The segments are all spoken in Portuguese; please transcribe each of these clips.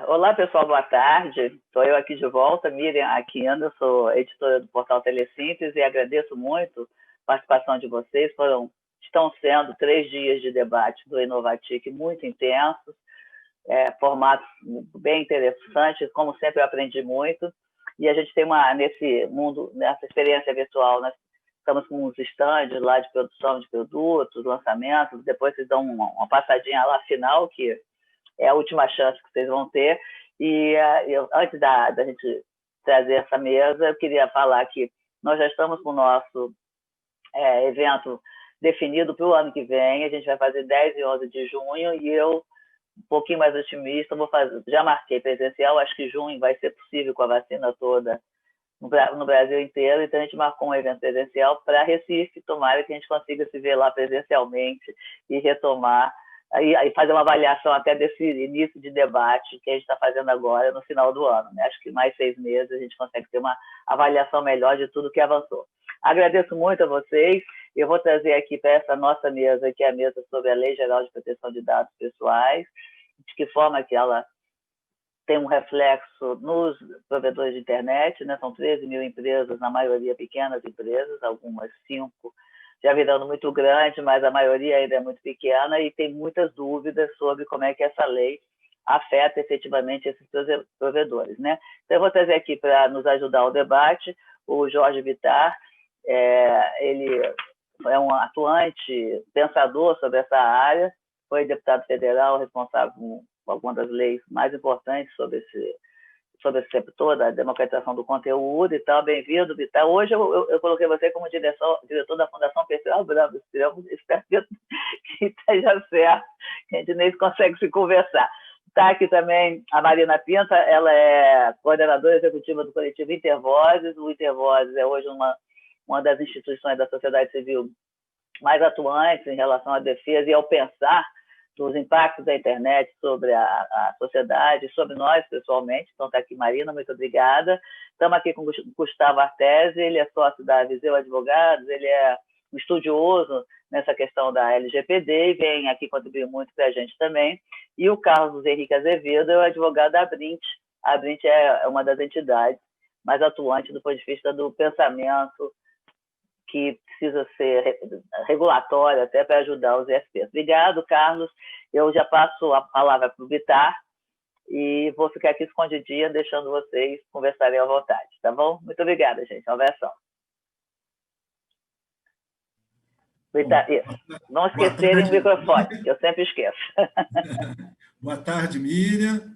Olá, pessoal, boa tarde. Estou eu aqui de volta, Miriam Aquino, sou editora do portal Telesíntese e agradeço muito a participação de vocês. Estão sendo 3 dias de debate do Inovatic muito intensos, formatos bem interessantes, como sempre eu aprendi muito. E a gente tem nesse mundo, nessa experiência virtual, nós estamos com uns stands lá de produção de produtos, lançamentos, depois vocês dão uma passadinha lá final, que é a última chance que vocês vão ter. E antes da gente trazer essa mesa, eu queria falar que nós já estamos com o nosso evento definido para o ano que vem. A gente vai fazer 10 e 11 de junho, e eu, um pouquinho mais otimista, já marquei presencial, acho que junho vai ser possível com a vacina toda no Brasil inteiro, então a gente marcou um evento presencial para Recife, tomara que a gente consiga se ver lá presencialmente e retomar, aí fazer uma avaliação até desse início de debate que a gente está fazendo agora no final do ano, né? Acho que mais 6 meses a gente consegue ter uma avaliação melhor de tudo que avançou. Agradeço muito a vocês. Eu vou trazer aqui para essa nossa mesa, que é a mesa sobre a Lei Geral de Proteção de Dados Pessoais, de que forma que ela tem um reflexo nos provedores de internet, né? São 13 mil empresas, na maioria pequenas empresas, algumas 5 já virando muito grande, mas a maioria ainda é muito pequena, e tem muitas dúvidas sobre como é que essa lei afeta efetivamente esses provedores, né? Então, eu vou trazer aqui para nos ajudar ao debate o Jorge Bittar. Ele é um atuante pensador sobre essa área, foi deputado federal responsável por algumas das leis mais importantes sobre esse setor da democratização do conteúdo e tal. Bem-vindo, Bittar. Hoje eu coloquei você como diretor da Fundação Perseu Brando. Espero que esteja certo, que a gente nem consegue se conversar. Está aqui também a Marina Pinta, ela é coordenadora executiva do coletivo Intervozes. O Intervozes é hoje uma das instituições da sociedade civil mais atuantes em relação à defesa e ao pensar dos impactos da internet sobre a sociedade, sobre nós pessoalmente. Então está aqui Marina, muito obrigada. Estamos aqui com o Gustavo Artesi, ele é sócio da Viseu Advogados, ele é um estudioso nessa questão da LGPD e vem aqui contribuir muito para a gente também. E o Carlos Henrique Azevedo é o advogado da Abrint. A Abrint é uma das entidades mais atuantes do ponto de vista do pensamento que precisa ser regulatório até para ajudar os ISPs. Obrigado, Carlos. Eu já passo a palavra para o Bittar e vou ficar aqui escondidinha, deixando vocês conversarem à vontade, tá bom? Muito obrigada, gente. Uma versão. Bittar, não esquecerem o microfone, que eu sempre esqueço. Boa tarde, Miriam.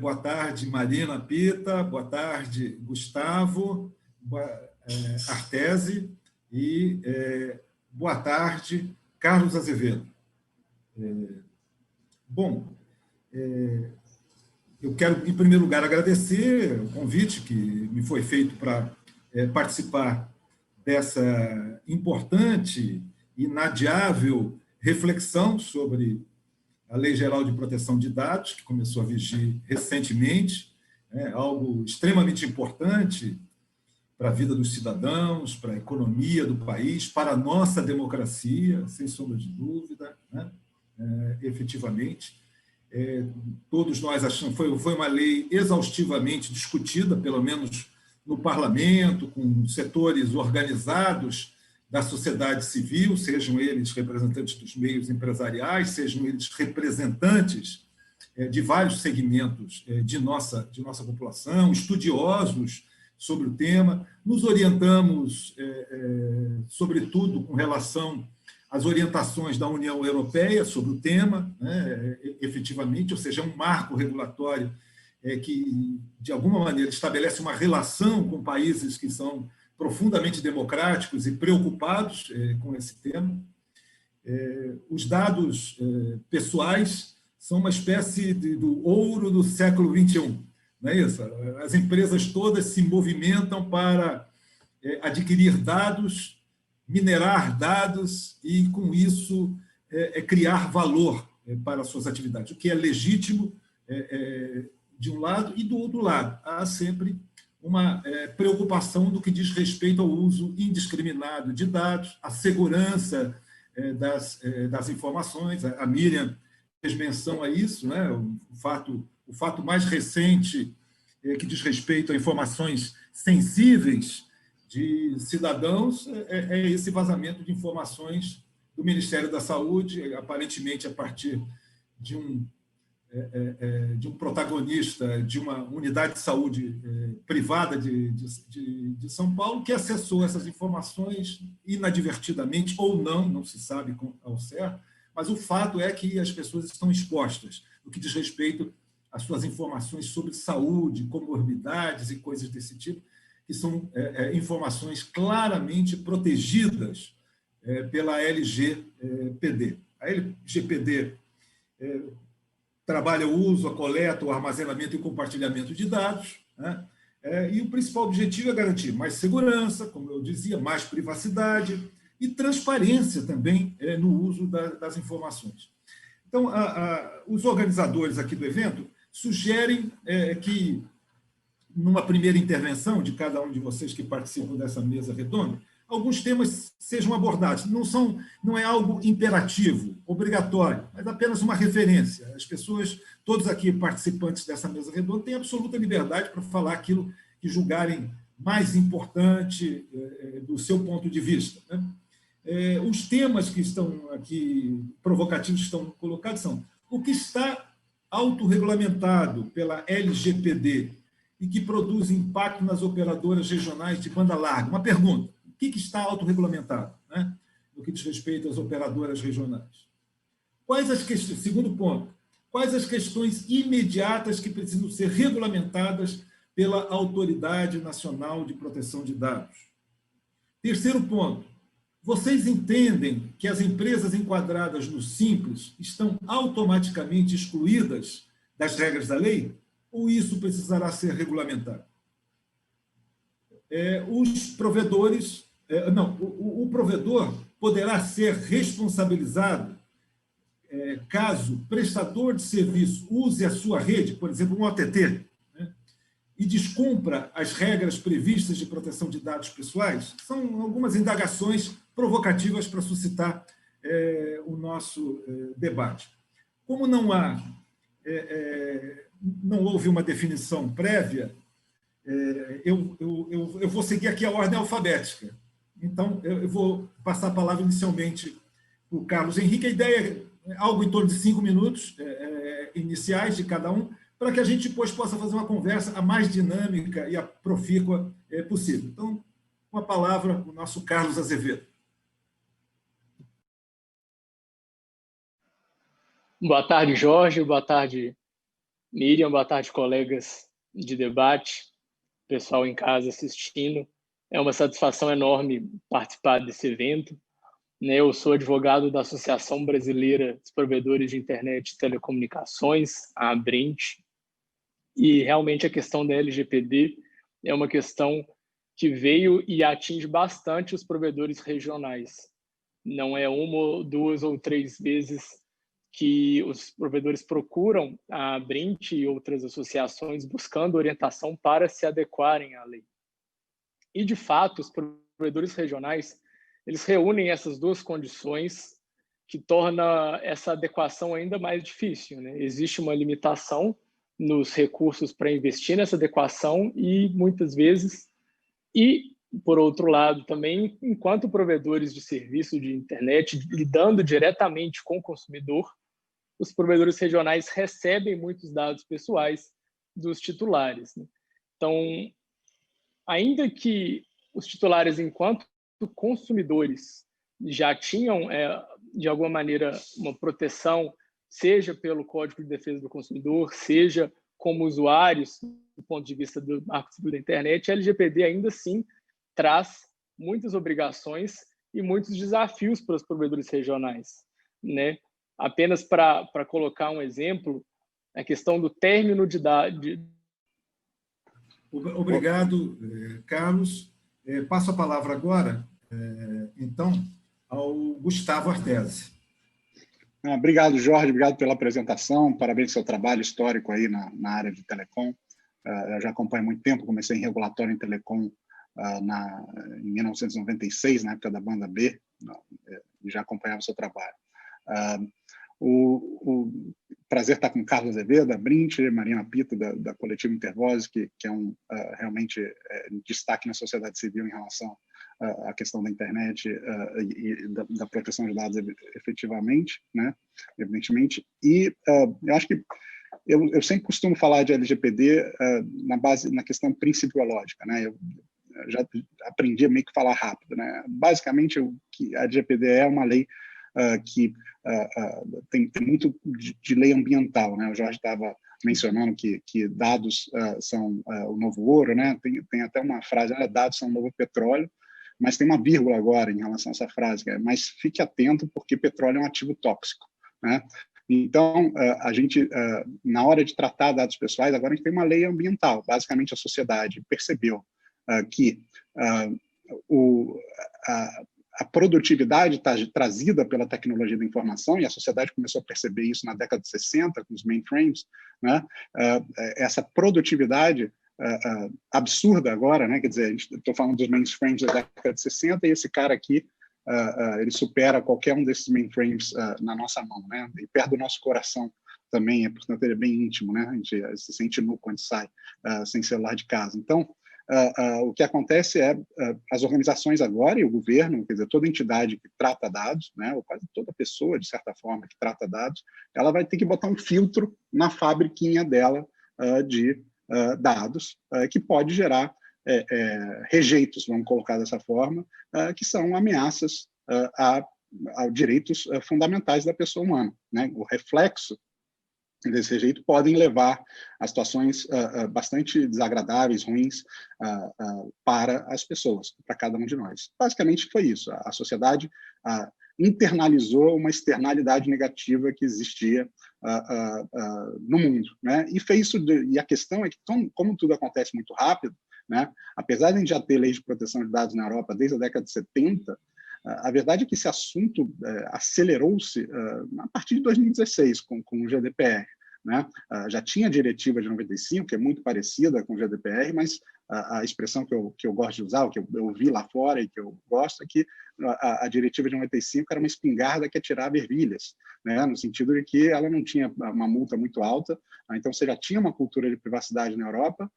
Boa tarde, Marina Pita. Boa tarde, Gustavo Artesi. E boa tarde, Carlos Azevedo. Eu quero, em primeiro lugar, agradecer o convite que me foi feito para participar dessa importante, inadiável reflexão sobre a Lei Geral de Proteção de Dados, que começou a vigir recentemente, algo extremamente importante para a vida dos cidadãos, para a economia do país, para a nossa democracia, sem sombra de dúvida, né? Efetivamente. Todos nós achamos que foi uma lei exaustivamente discutida, pelo menos no parlamento, com setores organizados da sociedade civil, sejam eles representantes dos meios empresariais, sejam eles representantes de vários segmentos de nossa população, estudiosos sobre o tema. Nos orientamos, sobretudo, com relação às orientações da União Europeia sobre o tema, né, efetivamente, ou seja, um marco regulatório que, de alguma maneira, estabelece uma relação com países que são profundamente democráticos e preocupados com esse tema. Os dados pessoais são uma espécie do ouro do século XXI. Não é isso? As empresas todas se movimentam para adquirir dados, minerar dados e, com isso, criar valor para as suas atividades, o que é legítimo de um lado, e do outro lado há sempre uma preocupação do que diz respeito ao uso indiscriminado de dados, à segurança das informações. A Miriam fez menção a isso, né? O fato o fato mais recente que diz respeito a informações sensíveis de cidadãos é esse vazamento de informações do Ministério da Saúde, aparentemente a partir de um protagonista de uma unidade de saúde privada de São Paulo, que acessou essas informações inadvertidamente ou não, não se sabe ao certo, mas o fato é que as pessoas estão expostas no que diz respeito às suas informações sobre saúde, comorbidades e coisas desse tipo, que são informações claramente protegidas pela LGPD. A LGPD trabalha o uso, a coleta, o armazenamento e o compartilhamento de dados, né? E o principal objetivo é garantir mais segurança, como eu dizia, mais privacidade e transparência também no uso das informações. Então, os organizadores aqui do evento sugerem que, numa primeira intervenção de cada um de vocês que participam dessa mesa redonda, alguns temas sejam abordados. Não é algo imperativo, obrigatório, mas apenas uma referência. As pessoas, todos aqui participantes dessa mesa redonda, têm absoluta liberdade para falar aquilo que julgarem mais importante do seu ponto de vista, né? Os temas que estão aqui, provocativos, que estão colocados são o que está autorregulamentado pela LGPD e que produz impacto nas operadoras regionais de banda larga. Uma pergunta: o que está autorregulamentado, né, no que diz respeito às operadoras regionais? Quais as questões, segundo ponto, quais as questões imediatas que precisam ser regulamentadas pela Autoridade Nacional de Proteção de Dados? Terceiro ponto, vocês entendem que as empresas enquadradas no Simples estão automaticamente excluídas das regras da lei? Ou isso precisará ser regulamentado? Os provedores... o provedor poderá ser responsabilizado caso prestador de serviço use a sua rede, por exemplo, um OTT, né, e descumpra as regras previstas de proteção de dados pessoais. São algumas indagações provocativas para suscitar o nosso debate. Como não houve uma definição prévia, eu vou seguir aqui a ordem alfabética. Então, eu vou passar a palavra inicialmente para o Carlos Henrique. A ideia é algo em torno de 5 minutos iniciais de cada um, para que a gente depois possa fazer uma conversa a mais dinâmica e a profícua possível. Então, com a palavra, o nosso Carlos Azevedo. Boa tarde, Jorge. Boa tarde, Miriam. Boa tarde, colegas de debate, pessoal em casa assistindo. É uma satisfação enorme participar desse evento. Eu sou advogado da Associação Brasileira dos Provedores de Internet e Telecomunicações, a ABRINT, e realmente a questão da LGPD é uma questão que veio e atinge bastante os provedores regionais. Não é uma, 2 ou 3 vezes que os provedores procuram a ABRINT e outras associações buscando orientação para se adequarem à lei. E, de fato, os provedores regionais, eles reúnem essas duas condições que torna essa adequação ainda mais difícil, né? Existe uma limitação nos recursos para investir nessa adequação e, muitas vezes, por outro lado, também, enquanto provedores de serviço de internet, lidando diretamente com o consumidor, os provedores regionais recebem muitos dados pessoais dos titulares, né? Então, ainda que os titulares, enquanto consumidores, já tinham, de alguma maneira, uma proteção, seja pelo Código de Defesa do Consumidor, seja como usuários, do ponto de vista do Marco Civil da Internet, a LGPD ainda assim traz muitas obrigações e muitos desafios para os provedores regionais, né? Apenas para colocar um exemplo, a questão do término de idade. Obrigado, Carlos. Passo a palavra agora, então, ao Gustavo Artese. Obrigado, Jorge. Obrigado pela apresentação. Parabéns pelo seu trabalho histórico aí na área de telecom. Eu já acompanho há muito tempo. Comecei em regulatório em telecom em 1996, na época da banda B, e já acompanhava o seu trabalho. O prazer estar com Carlos Azevedo, da Brint, Marina Pita, da Coletiva Intervozes, que é realmente destaque na sociedade civil em relação à questão da internet e da proteção de dados efetivamente, né, evidentemente. E eu acho que eu sempre costumo falar de LGPD na questão principiológica, né? Eu já aprendi a meio que falar rápido, né? Basicamente, a LGPD é uma lei que tem muito de lei ambiental, né? O Jorge estava mencionando que dados são o novo ouro, né? Tem até uma frase, dados são o novo petróleo, mas tem uma vírgula agora em relação a essa frase, que é, mas fique atento porque petróleo é um ativo tóxico, né? Então, a gente, na hora de tratar dados pessoais, agora a gente tem uma lei ambiental. Basicamente, a sociedade percebeu que a produtividade está trazida pela tecnologia da informação, e a sociedade começou a perceber isso na década de 60, com os mainframes, né? Essa produtividade absurda agora, né? Quer dizer, estou falando dos mainframes da década de 60, e esse cara aqui, ele supera qualquer um desses mainframes na nossa mão, né? E perto do nosso coração também, portanto, ele é bem íntimo, né? A gente se sente nu quando sai sem celular de casa. Então, o que acontece é as organizações agora e o governo, quer dizer, toda entidade que trata dados, né, ou quase toda pessoa, de certa forma, que trata dados, ela vai ter que botar um filtro na fabriquinha dela de dados, que pode gerar rejeitos, vamos colocar dessa forma, que são ameaças a direitos fundamentais da pessoa humana, né? O reflexo desse rejeito podem levar a situações bastante desagradáveis, ruins para as pessoas, para cada um de nós. Basicamente foi isso. A sociedade internalizou uma externalidade negativa que existia no mundo, né? E fez isso. E a questão é que, como tudo acontece muito rápido, né? Apesar de a gente já ter leis de proteção de dados na Europa desde a década de 70, a verdade é que esse assunto acelerou-se a partir de 2016, com o GDPR. Né? Já tinha a diretiva de 95, que é muito parecida com o GDPR, mas a expressão que eu gosto de usar, o que eu vi lá fora e que eu gosto, é que a diretiva de 95 era uma espingarda que atirava ervilhas, né? No sentido de que ela não tinha uma multa muito alta, então você já tinha uma cultura de privacidade na Europa,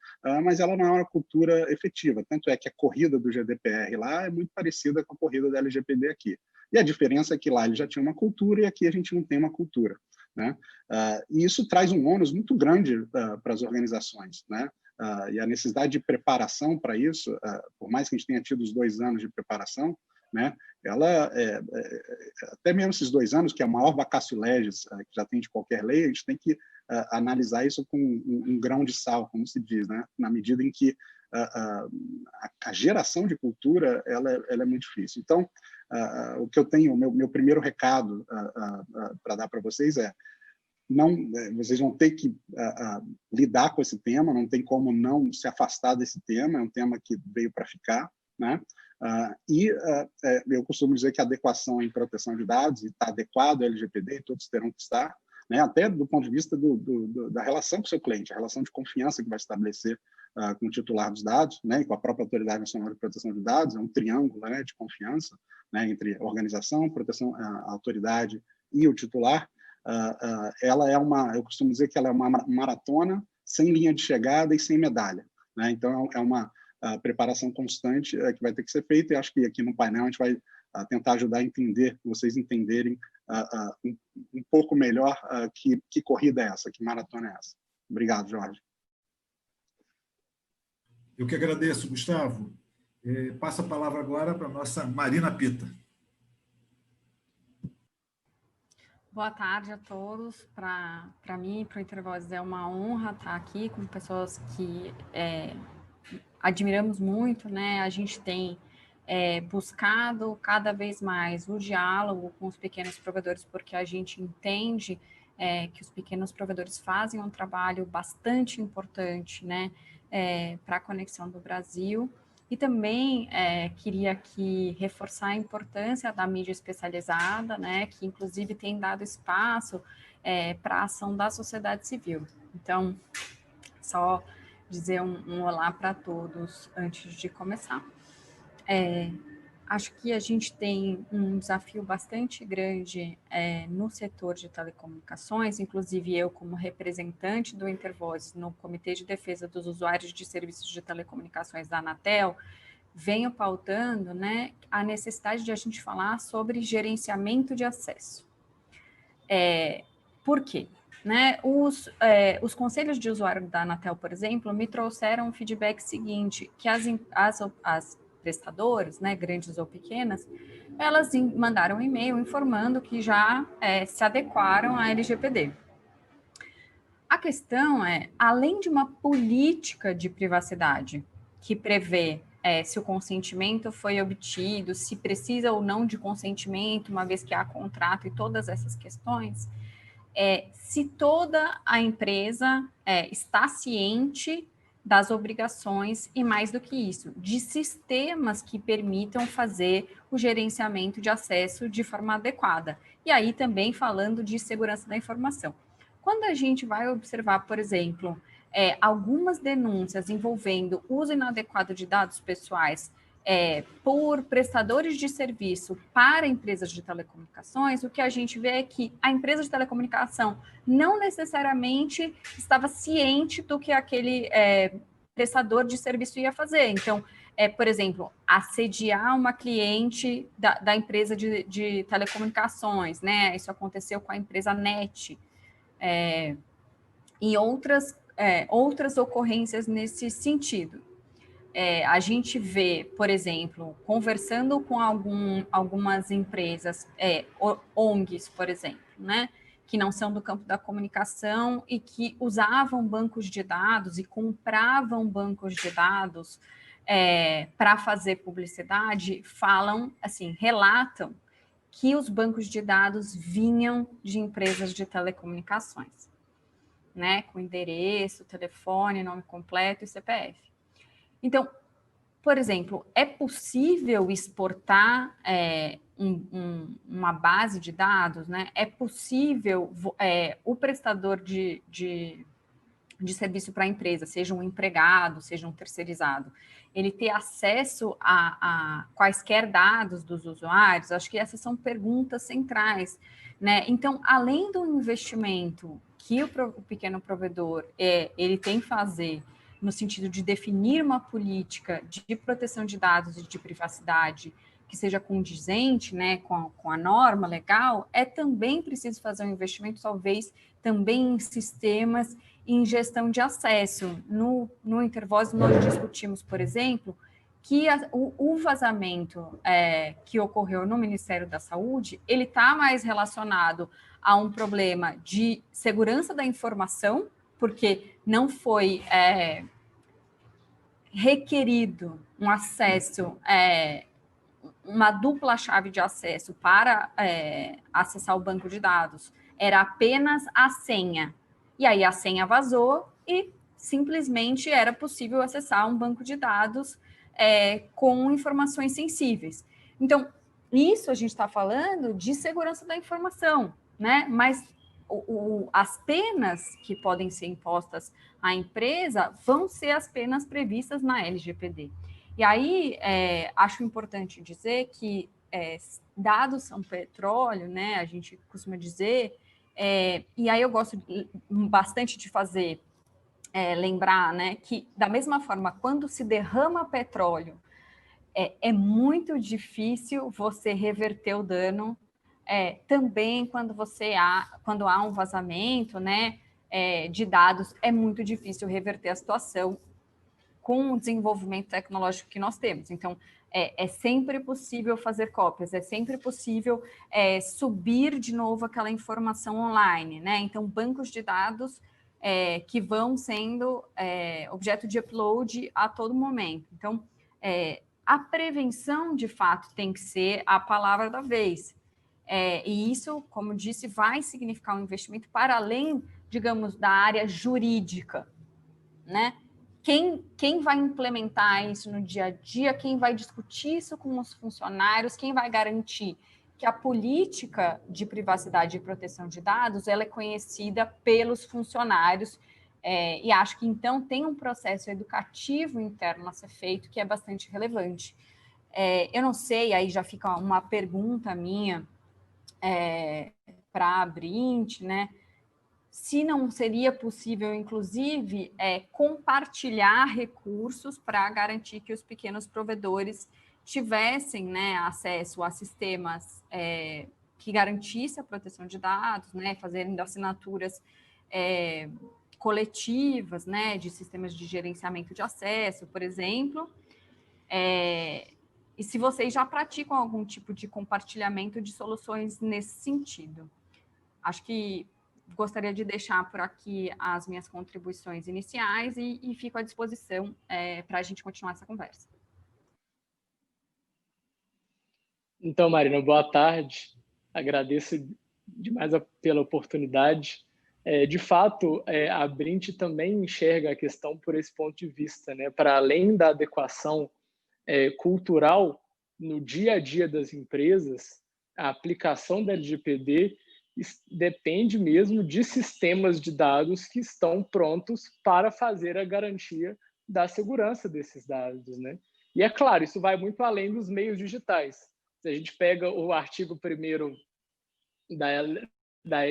mas ela não é uma cultura efetiva. Tanto é que a corrida do GDPR lá é muito parecida com a corrida da LGPD aqui. E a diferença é que lá ele já tinha uma cultura e aqui a gente não tem uma cultura, né? E isso traz um ônus muito grande para as organizações, né? E a necessidade de preparação para isso, por mais que a gente tenha tido os 2 anos de preparação, né? Ela, até mesmo esses 2 anos, que é a maior vacatio legis que já tem de qualquer lei, a gente tem que analisar isso com um grão de sal, como se diz, né? Na medida em que a geração de cultura ela é muito difícil. Então, o que eu tenho, meu primeiro recado para dar para vocês é: vocês vão ter que lidar com esse tema, não tem como não se afastar desse tema, é um tema que veio para ficar, né? Eu costumo dizer que a adequação em proteção de dados está adequado ao LGPD, todos terão que estar, né? Até do ponto de vista da relação com o seu cliente, a relação de confiança que vai estabelecer com o titular dos dados, né? E com a própria Autoridade Nacional de Proteção de Dados, é um triângulo, né, de confiança, né, entre a organização, a autoridade e o titular. Ela eu costumo dizer que ela é uma maratona sem linha de chegada e sem medalha, né? Então é uma preparação constante que vai ter que ser feita, e acho que aqui no painel a gente vai tentar ajudar a entender, vocês entenderem um pouco melhor que corrida é essa, que maratona é essa. Obrigado, Jorge. Eu que agradeço, Gustavo. Passo a palavra agora para a nossa Marina Pita. Boa tarde a todos. Para mim, para o Intervozes, é uma honra estar aqui com pessoas que admiramos muito, né? A gente tem buscado cada vez mais o diálogo com os pequenos provedores, porque a gente entende que os pequenos provedores fazem um trabalho bastante importante, né? Para a conexão do Brasil. E também queria aqui reforçar a importância da mídia especializada, né, que inclusive tem dado espaço para a ação da sociedade civil. Então, só dizer um olá para todos antes de começar. acho que a gente tem um desafio bastante grande no setor de telecomunicações, inclusive eu, como representante do Intervoz no Comitê de Defesa dos Usuários de Serviços de Telecomunicações da Anatel, venho pautando, né, a necessidade de a gente falar sobre gerenciamento de acesso. Por quê? Né, os conselhos de usuário da Anatel, por exemplo, me trouxeram o feedback seguinte, que as prestadoras, né, grandes ou pequenas, elas mandaram um e-mail informando que já se adequaram à LGPD. A questão é, além de uma política de privacidade que prevê se o consentimento foi obtido, se precisa ou não de consentimento, uma vez que há contrato e todas essas questões, se toda a empresa está ciente das obrigações e, mais do que isso, de sistemas que permitam fazer o gerenciamento de acesso de forma adequada. E aí também falando de segurança da informação. Quando a gente vai observar, por exemplo, algumas denúncias envolvendo uso inadequado de dados pessoais por prestadores de serviço para empresas de telecomunicações, o que a gente vê é que a empresa de telecomunicação não necessariamente estava ciente do que aquele prestador de serviço ia fazer. Então, por exemplo, assediar uma cliente da empresa de telecomunicações, né? Isso aconteceu com a empresa NET, e outras ocorrências nesse sentido. A gente vê, por exemplo, conversando com algumas empresas, ONGs, por exemplo, né, que não são do campo da comunicação e que usavam bancos de dados e compravam bancos de dados para fazer publicidade, falam, assim, relatam que os bancos de dados vinham de empresas de telecomunicações, né, com endereço, telefone, nome completo e CPF. Então, por exemplo, é possível exportar uma base de dados, né? É possível o prestador de serviço para a empresa, seja um empregado, seja um terceirizado, ele ter acesso a quaisquer dados dos usuários? Acho que essas são perguntas centrais, né? Então, além do investimento que o pequeno provedor ele tem que fazer no sentido de definir uma política de proteção de dados e de privacidade que seja condizente, né, com a norma legal, também preciso fazer um investimento, talvez, também em sistemas e em gestão de acesso. No Intervoz, nós discutimos, por exemplo, que o vazamento que ocorreu no Ministério da Saúde, ele está mais relacionado a um problema de segurança da informação, porque não foi requerido um acesso, uma dupla chave de acesso para acessar o banco de dados, era apenas a senha. E aí a senha vazou e simplesmente era possível acessar um banco de dados com informações sensíveis. Então, isso a gente está falando de segurança da informação, né? Mas as penas que podem ser impostas à empresa vão ser as penas previstas na LGPD. E aí, acho importante dizer que dados são petróleo, né? A gente costuma dizer, e aí eu gosto bastante de fazer, lembrar, né, que da mesma forma, quando se derrama petróleo, é muito difícil você reverter o dano. Também quando há um vazamento, né, de dados, é muito difícil reverter a situação com o desenvolvimento tecnológico que nós temos. Então, é sempre possível fazer cópias, é sempre possível subir de novo aquela informação online, né? Então, bancos de dados que vão sendo objeto de upload a todo momento. Então, a prevenção, de fato, tem que ser a palavra da vez. E isso, como disse, vai significar um investimento para além, digamos, da área jurídica, né? Quem vai implementar isso no dia a dia, quem vai discutir isso com os funcionários, quem vai garantir que a política de privacidade e proteção de dados ela é conhecida pelos funcionários, e acho que, então, tem um processo educativo interno a ser feito que é bastante relevante. Eu não sei, aí já fica uma pergunta minha para a Brint, né? Se não seria possível, inclusive, compartilhar recursos para garantir que os pequenos provedores tivessem, né, acesso a sistemas que garantissem a proteção de dados, né, fazendo assinaturas coletivas, né, de sistemas de gerenciamento de acesso, por exemplo. E se vocês já praticam algum tipo de compartilhamento de soluções nesse sentido. Acho que gostaria de deixar por aqui as minhas contribuições iniciais e fico à disposição para a gente continuar essa conversa. Então, Marina, boa tarde. Agradeço demais pela oportunidade. De fato, a Brint também enxerga a questão por esse ponto de vista, né? Para além da adequação cultural no dia a dia das empresas, a aplicação da LGPD depende mesmo de sistemas de dados que estão prontos para fazer a garantia da segurança desses dados, né? E é claro, isso vai muito além dos meios digitais. Se a gente pega o artigo 1º da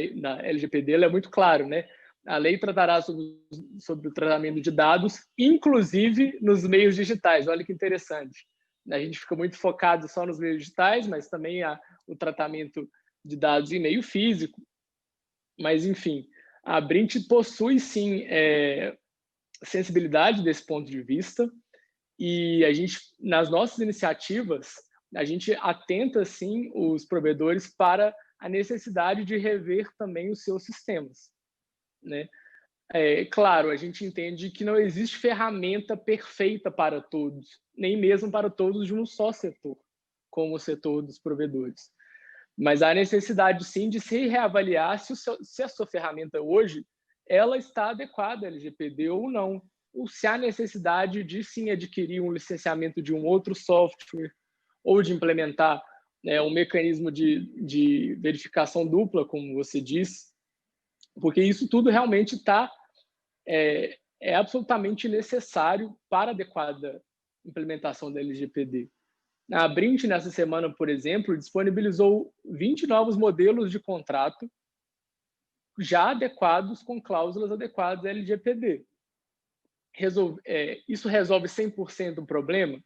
LGPD, ele é muito claro, né? A lei tratará sobre o tratamento de dados, inclusive nos meios digitais. Olha que interessante. A gente fica muito focado só nos meios digitais, mas também há o tratamento de dados em meio físico. Mas, enfim, a Brint possui, sim, sensibilidade desse ponto de vista, e a gente, nas nossas iniciativas, a gente atenta, sim, os provedores para a necessidade de rever também os seus sistemas, né? Claro, a gente entende que não existe ferramenta perfeita para todos, nem mesmo para todos de um só setor, como o setor dos provedores. Mas há necessidade, sim, de se reavaliar se a sua ferramenta hoje ela está adequada à LGPD ou não, ou se há necessidade de, sim, adquirir um licenciamento de um outro software ou de implementar um mecanismo de verificação dupla, como você disse, porque isso tudo realmente é absolutamente necessário para a adequada implementação da LGPD. A Brint, nessa semana, por exemplo, disponibilizou 20 novos modelos de contrato já adequados, com cláusulas adequadas à LGPD. Isso resolve 100% o problema?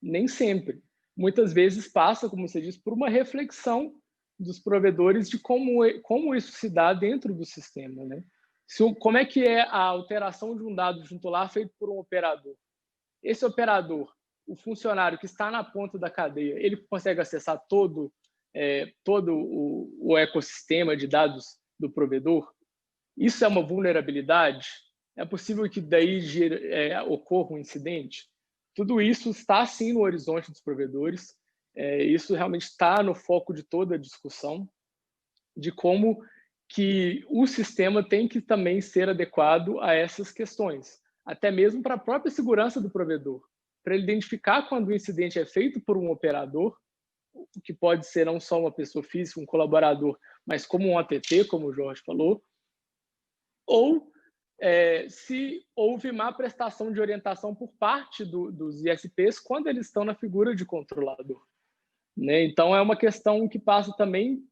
Nem sempre. Muitas vezes passa, como você disse, por uma reflexão dos provedores de como isso se dá dentro do sistema, né? Como é que é a alteração de um dado de um titular feito por um operador? Esse operador, o funcionário que está na ponta da cadeia, ele consegue acessar todo o ecossistema de dados do provedor? Isso é uma vulnerabilidade? É possível que daí ocorra um incidente? Tudo isso está, sim, no horizonte dos provedores. Isso realmente está no foco de toda a discussão de como que o sistema tem que também ser adequado a essas questões, até mesmo para a própria segurança do provedor, para ele identificar quando o incidente é feito por um operador, que pode ser não só uma pessoa física, um colaborador, mas como um ATT, como o Jorge falou, ou se houve má prestação de orientação por parte dos ISPs quando eles estão na figura de controlador, né? Então, é uma questão que passa também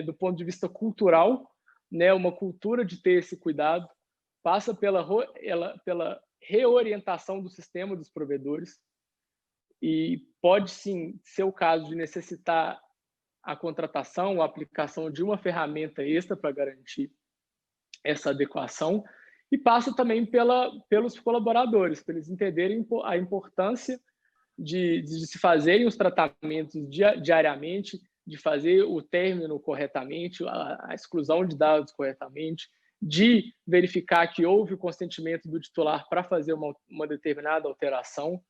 do ponto de vista cultural, né? Uma cultura de ter esse cuidado, passa pela reorientação do sistema dos provedores, e pode, sim, ser o caso de necessitar a contratação, a aplicação de uma ferramenta extra para garantir essa adequação, e passa também pelos colaboradores, para eles entenderem a importância de se fazerem os tratamentos diariamente, de fazer o término corretamente, a exclusão de dados corretamente, de verificar que houve o consentimento do titular para fazer uma determinada alteração,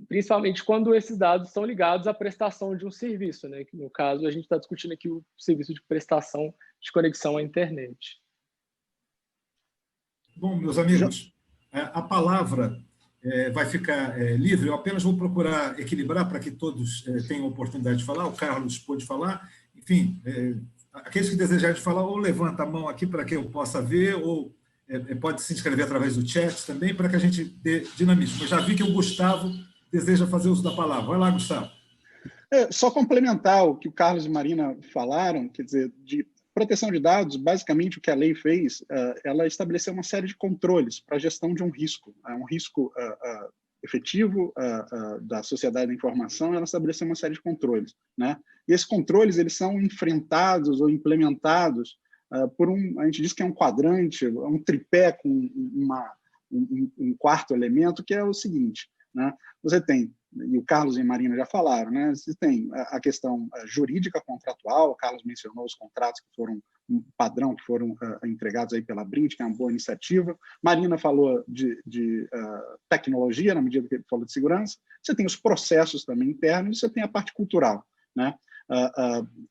principalmente quando esses dados estão ligados à prestação de um serviço, né? Que no caso a gente está discutindo aqui o serviço de prestação de conexão à internet. Bom, meus amigos, a palavra vai ficar livre. Eu apenas vou procurar equilibrar para que todos tenham oportunidade de falar. O Carlos pôde falar. Enfim, aqueles que desejarem falar, ou levanta a mão aqui para que eu possa ver, ou pode se inscrever através do chat também, para que a gente dê dinamismo. Eu já vi que o Gustavo deseja fazer uso da palavra. Vai lá, Gustavo. Só complementar o que o Carlos e Marina falaram, quer dizer, de proteção de dados, basicamente o que a lei fez, ela estabeleceu uma série de controles para a gestão de um risco efetivo da sociedade da informação, ela estabeleceu uma série de controles, né? E esses controles, eles são enfrentados ou implementados por a gente diz que é um quadrante, um tripé com um quarto elemento, que é o seguinte, né? Você tem, e o Carlos e a Marina já falaram, né? Você tem a questão jurídica contratual, o Carlos mencionou os contratos que foram um padrão, que foram entregados aí pela Brint, que é uma boa iniciativa. Marina falou de tecnologia, na medida que ele falou de segurança. Você tem os processos também internos, e você tem a parte cultural, né?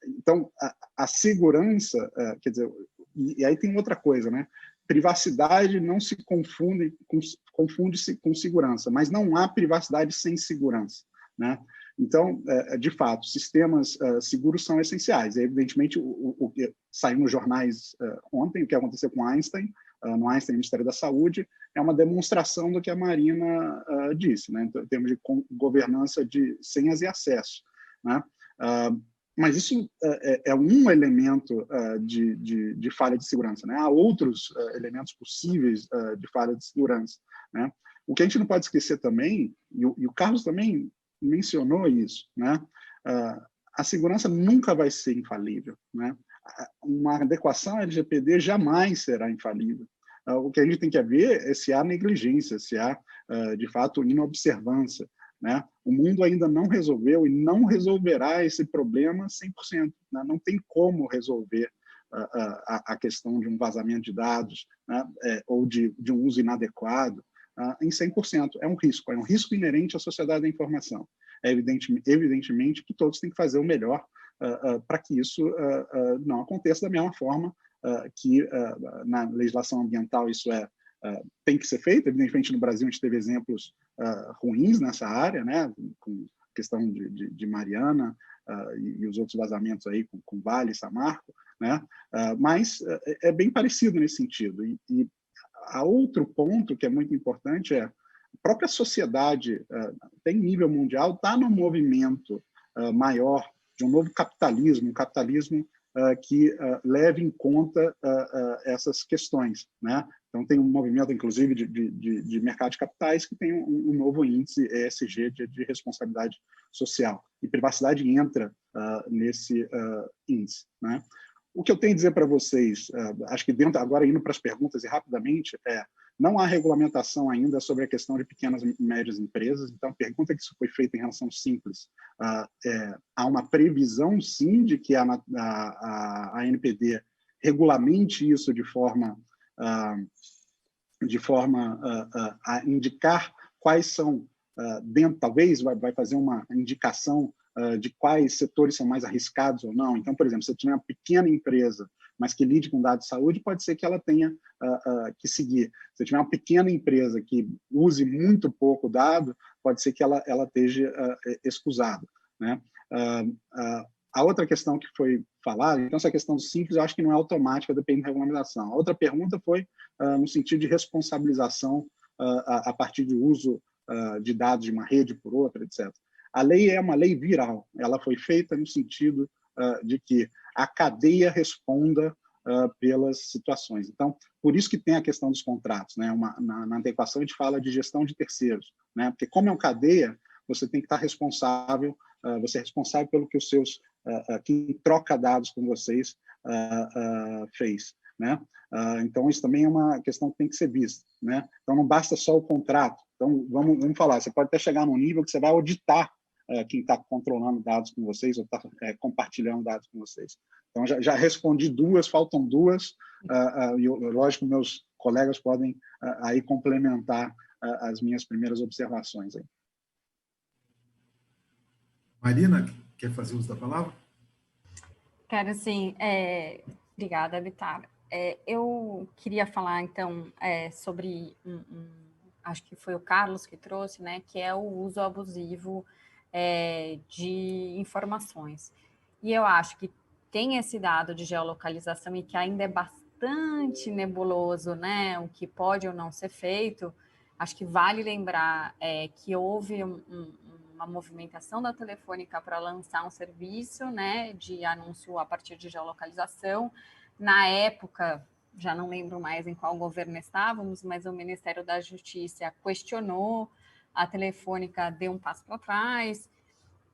Então, a segurança, quer dizer, e aí tem outra coisa, né? Privacidade não se confunde-se com segurança, mas não há privacidade sem segurança, né? Então, de fato, sistemas seguros são essenciais. Evidentemente, o que saiu nos jornais ontem, o que aconteceu com Einstein, no Einstein Ministério da Saúde, é uma demonstração do que a Marina disse, né? Em termos de governança de senhas e acesso, né? Mas isso é um elemento de falha de segurança, né? Há outros elementos possíveis de falha de segurança, né? O que a gente não pode esquecer também, e o Carlos também mencionou isso, né? A segurança nunca vai ser infalível, né? Uma adequação LGPD jamais será infalível. O que a gente tem que ver é se há negligência, se há, de fato, inobservância, né? O mundo ainda não resolveu e não resolverá esse problema 100%. Né? Não tem como resolver a questão de um vazamento de dados, né? Ou de um uso inadequado em 100%. É um risco inerente à sociedade da informação. É evidentemente que todos têm que fazer o melhor para que isso não aconteça da mesma forma que na legislação ambiental isso tem que ser feito. Evidentemente, no Brasil, a gente teve exemplos ruins nessa área, né? Com a questão de Mariana e os outros vazamentos aí com Vale e Samarco, né? Mas é bem parecido nesse sentido. E há outro ponto que é muito importante a própria sociedade, em nível mundial, está no movimento maior de um novo capitalismo, um capitalismo que leve em conta essas questões, né? Então, tem um movimento, inclusive, de mercado de capitais que tem um novo índice ESG de responsabilidade social. E privacidade entra nesse índice, né? O que eu tenho a dizer para vocês, acho que agora indo para as perguntas e rapidamente, não há regulamentação ainda sobre a questão de pequenas e médias empresas, então a pergunta que isso foi feita em relação simples, há uma previsão, sim, de que a ANPD regulamente isso de forma a indicar quais são, talvez vai fazer uma indicação de quais setores são mais arriscados ou não. Então, por exemplo, se você tiver uma pequena empresa, mas que lide com dados de saúde, pode ser que ela tenha que seguir. Se tiver uma pequena empresa que use muito pouco dado, pode ser que ela esteja excusada, né? A outra questão que foi falada, então essa questão do simples, eu acho que não é automática, depende da regulamentação. A outra pergunta foi no sentido de responsabilização a partir do uso de dados de uma rede por outra, etc. A lei é uma lei viral, ela foi feita no sentido de que a cadeia responda pelas situações. Então, por isso que tem a questão dos contratos, né? Na adequação a gente fala de gestão de terceiros, né? Porque como é uma cadeia, você tem que estar responsável, você é responsável pelo que os seus, quem troca dados com vocês fez, né? Então, isso também é uma questão que tem que ser vista, né? Então, não basta só o contrato. Então, vamos falar, você pode até chegar num nível que você vai auditar quem está controlando dados com vocês ou está compartilhando dados com vocês. Então, já respondi duas, faltam duas, e lógico, meus colegas podem aí complementar as minhas primeiras observações. Aí. Marina, quer fazer uso da palavra? Quero sim. Obrigada, Vitar. Eu queria falar, então, sobre, acho que foi o Carlos que trouxe, né, que é o uso abusivo de informações. E eu acho que tem esse dado de geolocalização e que ainda é bastante nebuloso, né, o que pode ou não ser feito. Acho que vale lembrar que houve uma movimentação da Telefônica para lançar um serviço, né, de anúncio a partir de geolocalização. Na época, já não lembro mais em qual governo estávamos, mas o Ministério da Justiça questionou, a Telefônica deu um passo para trás,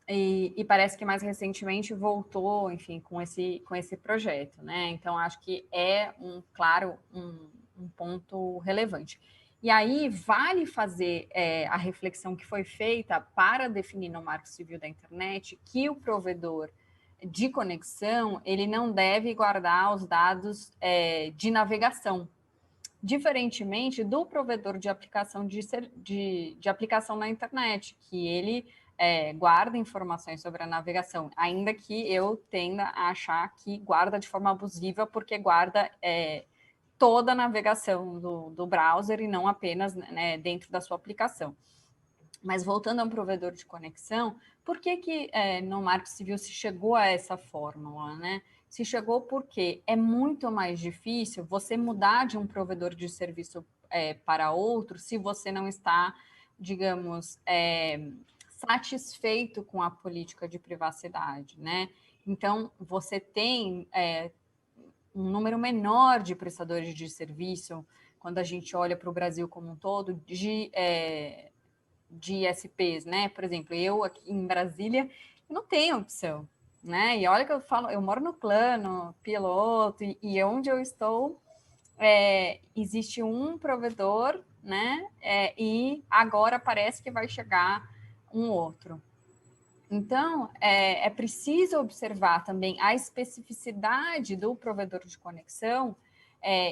e parece que mais recentemente voltou, enfim, com esse projeto, né? Então, acho que é, claro, um ponto relevante. E aí, vale fazer a reflexão que foi feita para definir no Marco Civil da Internet que o provedor de conexão, ele não deve guardar os dados de navegação, diferentemente do provedor de aplicação de aplicação na internet, que ele guarda informações sobre a navegação, ainda que eu tenda a achar que guarda de forma abusiva, porque guarda toda a navegação do browser e não apenas, né, dentro da sua aplicação. Mas voltando a um provedor de conexão, por que no Marco Civil se chegou a essa fórmula, né? Se chegou porque é muito mais difícil você mudar de um provedor de serviço para outro se você não está, digamos, satisfeito com a política de privacidade, né? Então, você tem um número menor de prestadores de serviço, quando a gente olha para o Brasil como um todo, de ISPs, né? Por exemplo, eu aqui em Brasília não tenho opção, né? E olha que eu falo, eu moro no plano piloto, e onde eu estou existe um provedor, né? E agora parece que vai chegar um outro. Então, é preciso observar também a especificidade do provedor de conexão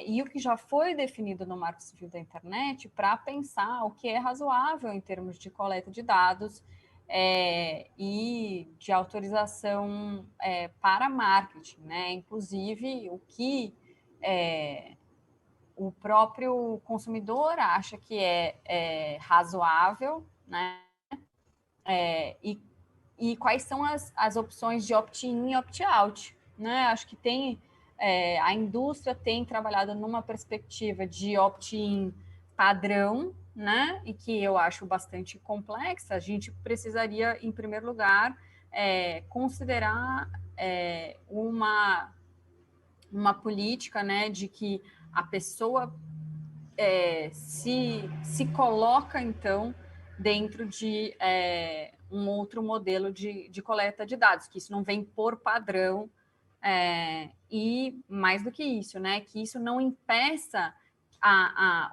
e o que já foi definido no Marco Civil da Internet para pensar o que é razoável em termos de coleta de dados e de autorização para marketing, né? Inclusive, o que o próprio consumidor acha que é razoável, né? E quais são as opções de opt-in e opt-out, né? Acho que a indústria tem trabalhado numa perspectiva de opt-in padrão, né? E que eu acho bastante complexa. A gente precisaria, em primeiro lugar, considerar uma política, né, de que a pessoa se coloca, então, dentro de um outro modelo de coleta de dados, que isso não vem por padrão, e mais do que isso, né, que isso não impeça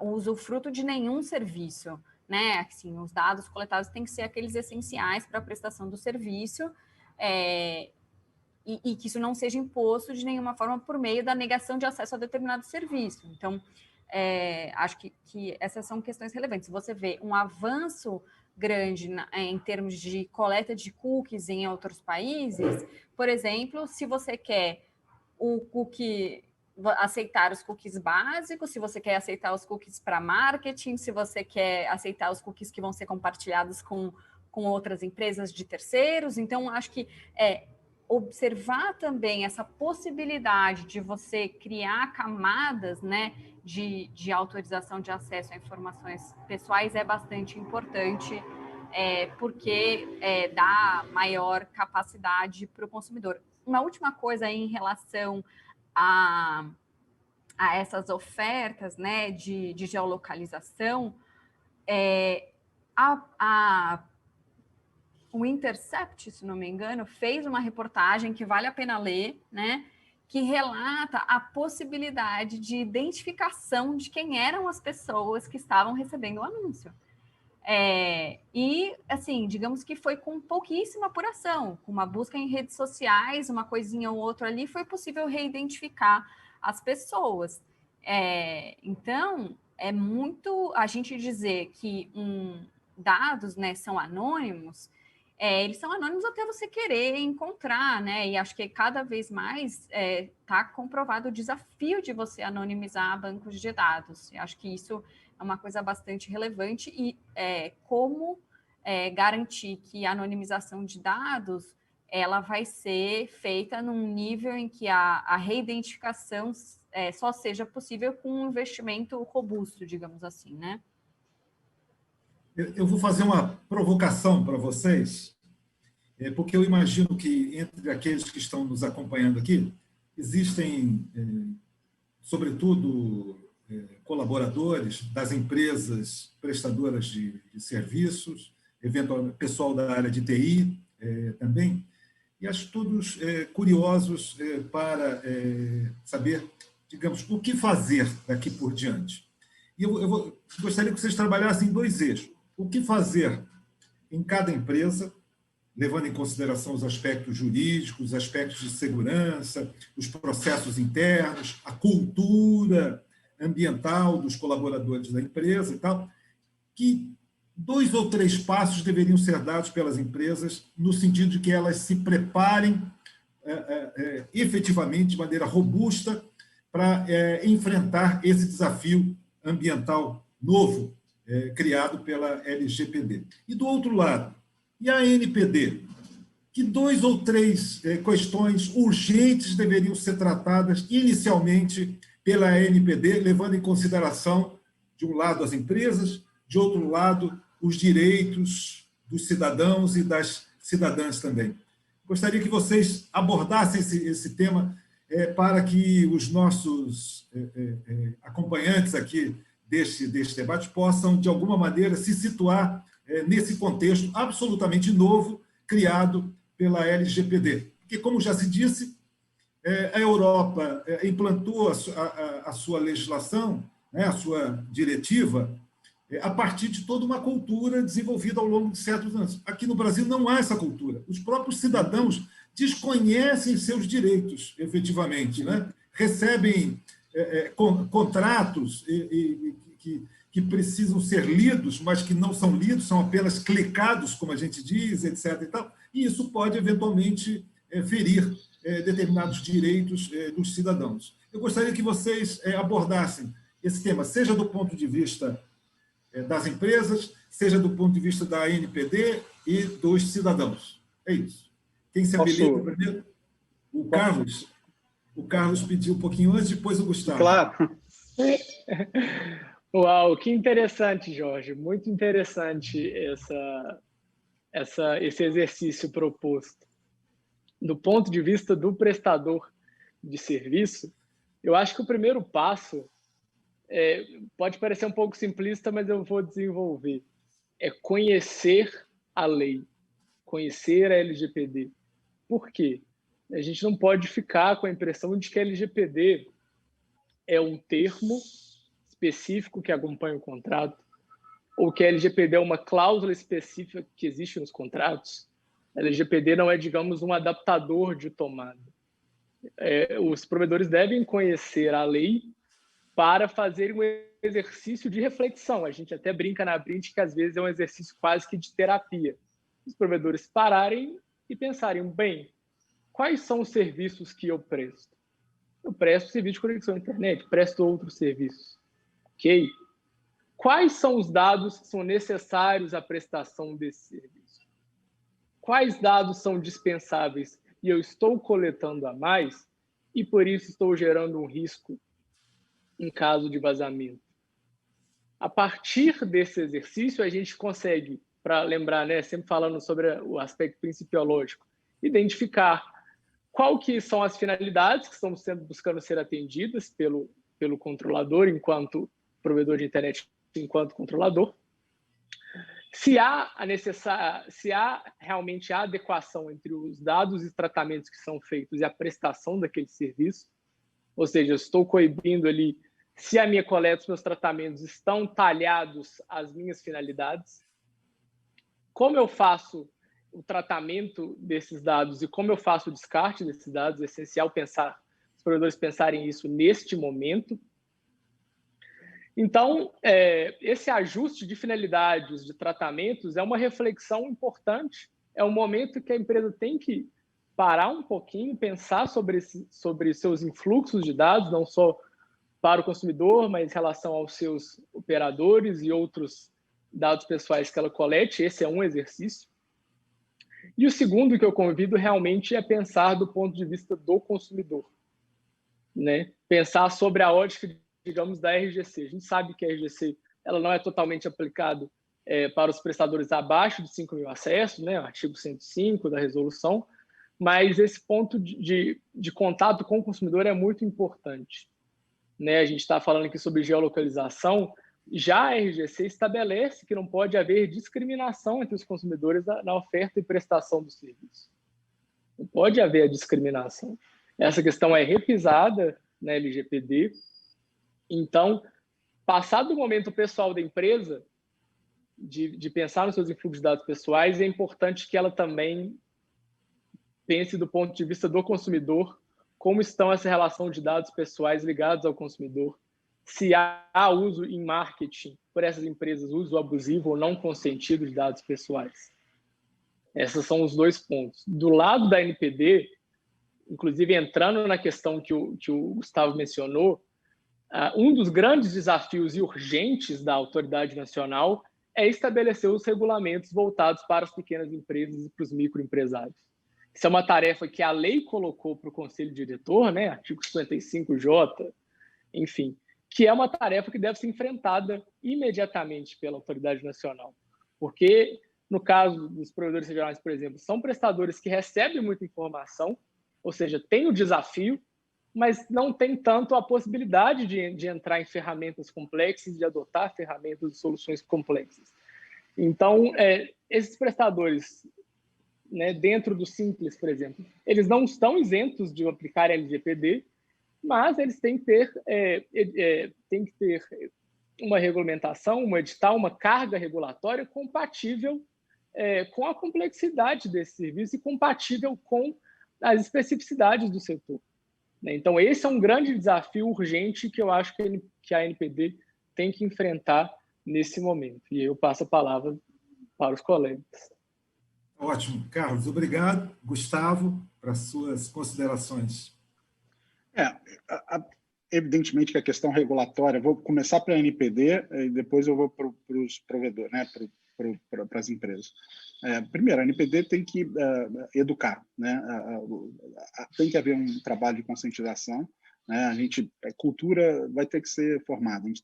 o usufruto de nenhum serviço, né, assim, os dados coletados têm que ser aqueles essenciais para a prestação do serviço, e que isso não seja imposto de nenhuma forma por meio da negação de acesso a determinado serviço. Então, acho que essas são questões relevantes. Você vê um avanço grande em termos de coleta de cookies em outros países. Por exemplo, se você quer aceitar os cookies básicos, se você quer aceitar os cookies para marketing, se você quer aceitar os cookies que vão ser compartilhados com outras empresas de terceiros. Então, acho que observar também essa possibilidade de você criar camadas, né, de autorização de acesso a informações pessoais é bastante importante, porque dá maior capacidade para o consumidor. Uma última coisa em relação a essas ofertas, né, de geolocalização, o Intercept, se não me engano, fez uma reportagem que vale a pena ler, né, que relata a possibilidade de identificação de quem eram as pessoas que estavam recebendo o anúncio. E, assim, digamos que foi com pouquíssima apuração, com uma busca em redes sociais, uma coisinha ou outra ali, foi possível reidentificar as pessoas. Então, é muito a gente dizer que dados, né, são anônimos, eles são anônimos até você querer encontrar, né? E acho que cada vez mais está comprovado o desafio de você anonimizar bancos de dados. Eu acho que isso é uma coisa bastante relevante e como garantir que a anonimização de dados ela vai ser feita num nível em que a reidentificação só seja possível com um investimento robusto, digamos assim, né? Eu vou fazer uma provocação para vocês, porque eu imagino que entre aqueles que estão nos acompanhando aqui, existem, sobretudo, colaboradores das empresas prestadoras de serviços, eventualmente pessoal da área de TI também, e acho todos curiosos para saber, digamos, o que fazer daqui por diante. E eu gostaria que vocês trabalhassem em 2 eixos. O que fazer em cada empresa, levando em consideração os aspectos jurídicos, os aspectos de segurança, os processos internos, a cultura ambiental dos colaboradores da empresa e tal, que 2 ou 3 passos deveriam ser dados pelas empresas no sentido de que elas se preparem efetivamente, de maneira robusta, para enfrentar esse desafio ambiental novo criado pela LGPD. E, do outro lado, e a ANPD? Que 2 ou 3 questões urgentes deveriam ser tratadas inicialmente pela ANPD, levando em consideração, de um lado, as empresas, de outro lado, os direitos dos cidadãos e das cidadãs também. Gostaria que vocês abordassem esse tema para que os nossos acompanhantes aqui deste debate possam, de alguma maneira, se situar nesse contexto absolutamente novo criado pela LGPD. Porque, como já se disse, a Europa implantou a sua legislação, a sua diretiva, a partir de toda uma cultura desenvolvida ao longo de certos anos. Aqui no Brasil não há essa cultura. Os próprios cidadãos desconhecem seus direitos, efetivamente, né? Recebem contratos que precisam ser lidos, mas que não são lidos, são apenas clicados, como a gente diz, etc. E tal, e isso pode, eventualmente, ferir determinados direitos dos cidadãos. Eu gostaria que vocês abordassem esse tema, seja do ponto de vista das empresas, seja do ponto de vista da ANPD e dos cidadãos. É isso. Quem se habilita primeiro? O Carlos. O Carlos pediu um pouquinho antes, depois o Gustavo. Claro. Uau, que interessante, Jorge. Muito interessante esse exercício proposto. Do ponto de vista do prestador de serviço, eu acho que o primeiro passo pode parecer um pouco simplista, mas eu vou desenvolver. É conhecer a lei, conhecer a LGPD. Por quê? A gente não pode ficar com a impressão de que a LGPD é um termo específico que acompanha o contrato, ou que a LGPD é uma cláusula específica que existe nos contratos. A LGPD não é, digamos, um adaptador de tomada. Os provedores devem conhecer a lei para fazer um exercício de reflexão. A gente até brinca na Brint que, às vezes, é um exercício quase que de terapia. Os provedores pararem e pensarem, bem, quais são os serviços que eu presto? Eu presto serviço de conexão à internet, presto outros serviços. Ok? Quais são os dados que são necessários à prestação desse serviço? Quais dados são dispensáveis e eu estou coletando a mais e, por isso, estou gerando um risco em caso de vazamento? A partir desse exercício, a gente consegue, para lembrar, né, sempre falando sobre o aspecto principiológico, identificar qual que são as finalidades que estão buscando ser atendidas pelo controlador enquanto provedor de internet, enquanto controlador, se há realmente a adequação entre os dados e tratamentos que são feitos e a prestação daquele serviço, ou seja, eu estou coibindo ali se a minha coleta, os meus tratamentos estão talhados às minhas finalidades, como eu faço o tratamento desses dados e como eu faço o descarte desses dados. É essencial os provedores pensarem isso neste momento. Então, esse ajuste de finalidades, de tratamentos, é uma reflexão importante, é um momento que a empresa tem que parar um pouquinho, pensar sobre seus influxos de dados, não só para o consumidor, mas em relação aos seus operadores e outros dados pessoais que ela colete. Esse é um exercício. E o segundo que eu convido realmente é pensar do ponto de vista do consumidor, né? Pensar sobre a ótica, digamos, da RGC. A gente sabe que a RGC ela não é totalmente aplicada para os prestadores abaixo de 5 mil acessos, né, o artigo 105 da resolução, mas esse ponto de contato com o consumidor é muito importante. Né? A gente está falando aqui sobre geolocalização, já a RGC estabelece que não pode haver discriminação entre os consumidores na oferta e prestação do serviço. Não pode haver discriminação. Essa questão é repisada na LGPD. Então, passado o momento pessoal da empresa, de pensar nos seus influxos de dados pessoais, é importante que ela também pense do ponto de vista do consumidor, como estão essa relação de dados pessoais ligados ao consumidor, se há uso em marketing por essas empresas, uso abusivo ou não consentido de dados pessoais. Esses são os dois pontos. Do lado da NPD, inclusive entrando na questão que o Gustavo mencionou, um dos grandes desafios e urgentes da autoridade nacional é estabelecer os regulamentos voltados para as pequenas empresas e para os microempresários. Isso é uma tarefa que a lei colocou para o Conselho Diretor, né, artigo 55J, enfim, que é uma tarefa que deve ser enfrentada imediatamente pela autoridade nacional. Porque, no caso dos provedores regionais, por exemplo, são prestadores que recebem muita informação, ou seja, tem o desafio, mas não tem tanto a possibilidade de entrar em ferramentas complexas, de adotar ferramentas e soluções complexas. Então, esses prestadores, né, dentro do Simples, por exemplo, eles não estão isentos de aplicar a LGPD, mas eles têm que ter uma regulamentação, um edital, uma carga regulatória compatível com a complexidade desse serviço e compatível com as especificidades do setor. Então, esse é um grande desafio urgente que eu acho que a NPD tem que enfrentar nesse momento. E eu passo a palavra para os colegas. Ótimo. Carlos, obrigado. Gustavo, para suas considerações. Evidentemente que a questão regulatória, vou começar para a NPD e depois eu vou para os provedores, né, para as empresas. Primeiro, a NPD tem que educar, né? Tem que haver um trabalho de conscientização, né? A cultura vai ter que ser formada. A gente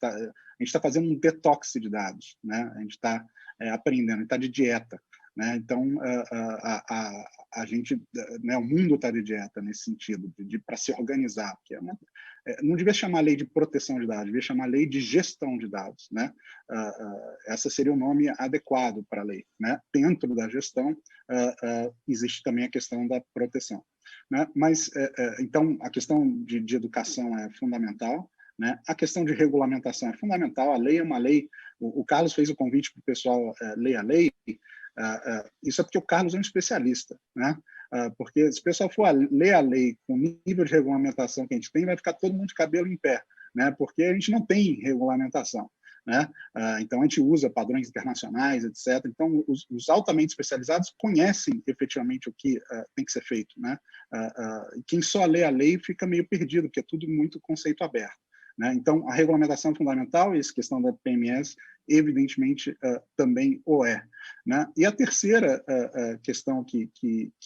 está fazendo um detox de dados, né? A gente está aprendendo, a gente está de dieta, né? Então a gente, né, o mundo está de dieta nesse sentido, para se organizar, porque não devia chamar lei de proteção de dados, devia chamar lei de gestão de dados, né? Essa seria o nome adequado para a lei, né? Dentro da gestão existe também a questão da proteção, né? Mas então a questão de educação é fundamental, né? A questão de regulamentação é fundamental. A lei é uma lei. O Carlos fez o convite para o pessoal ler a lei. Isso é porque o Carlos é um especialista, né? Porque se o pessoal for ler a lei com o nível de regulamentação que a gente tem, vai ficar todo mundo de cabelo em pé, né? Porque a gente não tem regulamentação, né? Então a gente usa padrões internacionais, etc. Então os altamente especializados conhecem efetivamente o que tem que ser feito, né? Quem só lê a lei fica meio perdido, porque é tudo muito conceito aberto, né? Então, a regulamentação é fundamental, e essa questão da PMS, evidentemente, também o é, né? E a terceira questão que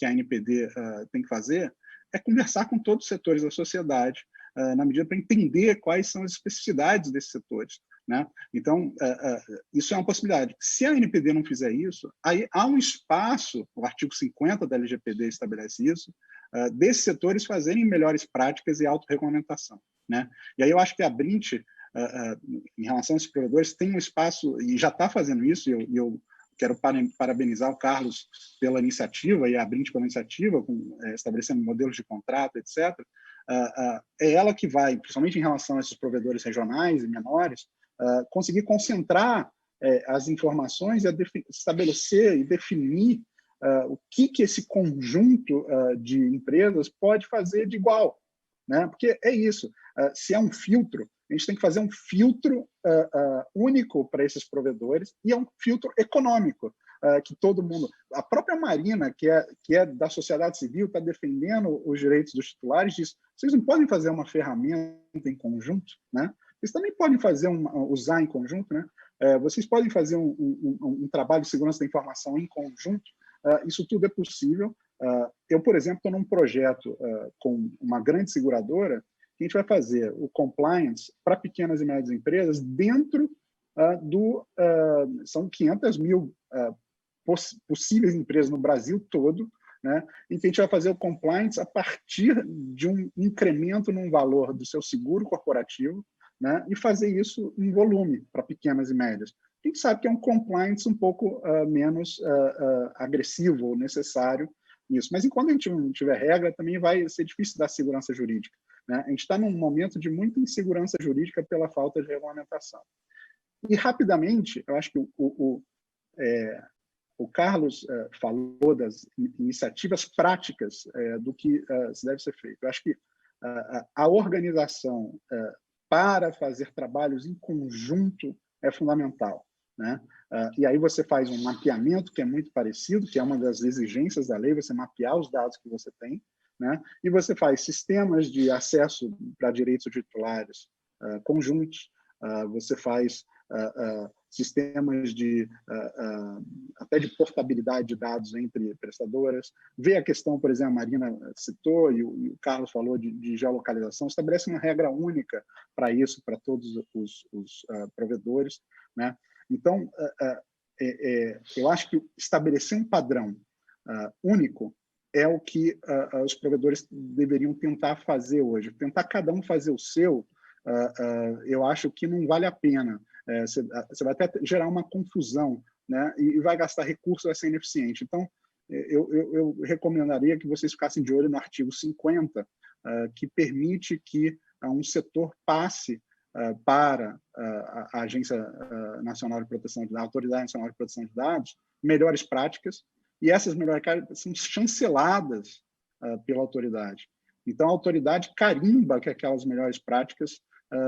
a NPD tem que fazer é conversar com todos os setores da sociedade, na medida para entender quais são as especificidades desses setores, né? Então, isso é uma possibilidade. Se a NPD não fizer isso, aí há um espaço, o artigo 50 da LGPD estabelece isso, desses setores fazerem melhores práticas e autorregulamentação, né? E aí eu acho que a Brint, em relação aos provedores, tem um espaço, e já está fazendo isso, e eu quero parabenizar o Carlos pela iniciativa e a Brint pela iniciativa, estabelecendo modelos de contrato, etc. É ela que vai, principalmente em relação a esses provedores regionais e menores, conseguir concentrar as informações e estabelecer e definir o que esse conjunto de empresas pode fazer de igual, né? Porque é isso, se é um filtro, a gente tem que fazer um filtro único para esses provedores, e é um filtro econômico, que todo mundo... A própria Marina, que é da sociedade civil, está defendendo os direitos dos titulares, diz: vocês não podem fazer uma ferramenta em conjunto, né? Vocês também podem usar em conjunto, né? Vocês podem fazer um trabalho de segurança da informação em conjunto. Isso tudo é possível. Eu, por exemplo, estou num projeto com uma grande seguradora, que a gente vai fazer o compliance para pequenas e médias empresas dentro são 500 mil possíveis empresas no Brasil todo, né? Então, a gente vai fazer o compliance a partir de um incremento no valor do seu seguro corporativo, né? E fazer isso em volume para pequenas e médias. A gente sabe que é um compliance um pouco menos agressivo ou necessário nisso. Mas enquanto a gente não tiver regra, também vai ser difícil dar segurança jurídica, né? A gente está num momento de muita insegurança jurídica pela falta de regulamentação. E, rapidamente, eu acho que o Carlos falou das iniciativas práticas do que se deve ser feito. Eu acho que a organização para fazer trabalhos em conjunto é fundamental, né? E aí você faz um mapeamento que é muito parecido, que é uma das exigências da lei, você mapear os dados que você tem, né? E você faz sistemas de acesso para direitos titulares conjuntos, você faz sistemas até de portabilidade de dados entre prestadoras, vê a questão, por exemplo, a Marina citou e o Carlos falou de geolocalização, estabelece uma regra única para isso, para todos os provedores, né? Então, eu acho que estabelecer um padrão único é o que os provedores deveriam tentar fazer hoje. Tentar cada um fazer o seu, eu acho que não vale a pena. Você vai até gerar uma confusão, né? E vai gastar recursos, vai ser ineficiente. Então, eu recomendaria que vocês ficassem de olho no artigo 50, que permite que um setor passe para a Agência Nacional de Proteção de Dados, a Autoridade Nacional de Proteção de Dados, melhores práticas, e essas melhores práticas são chanceladas pela autoridade. Então, a autoridade carimba que aquelas melhores práticas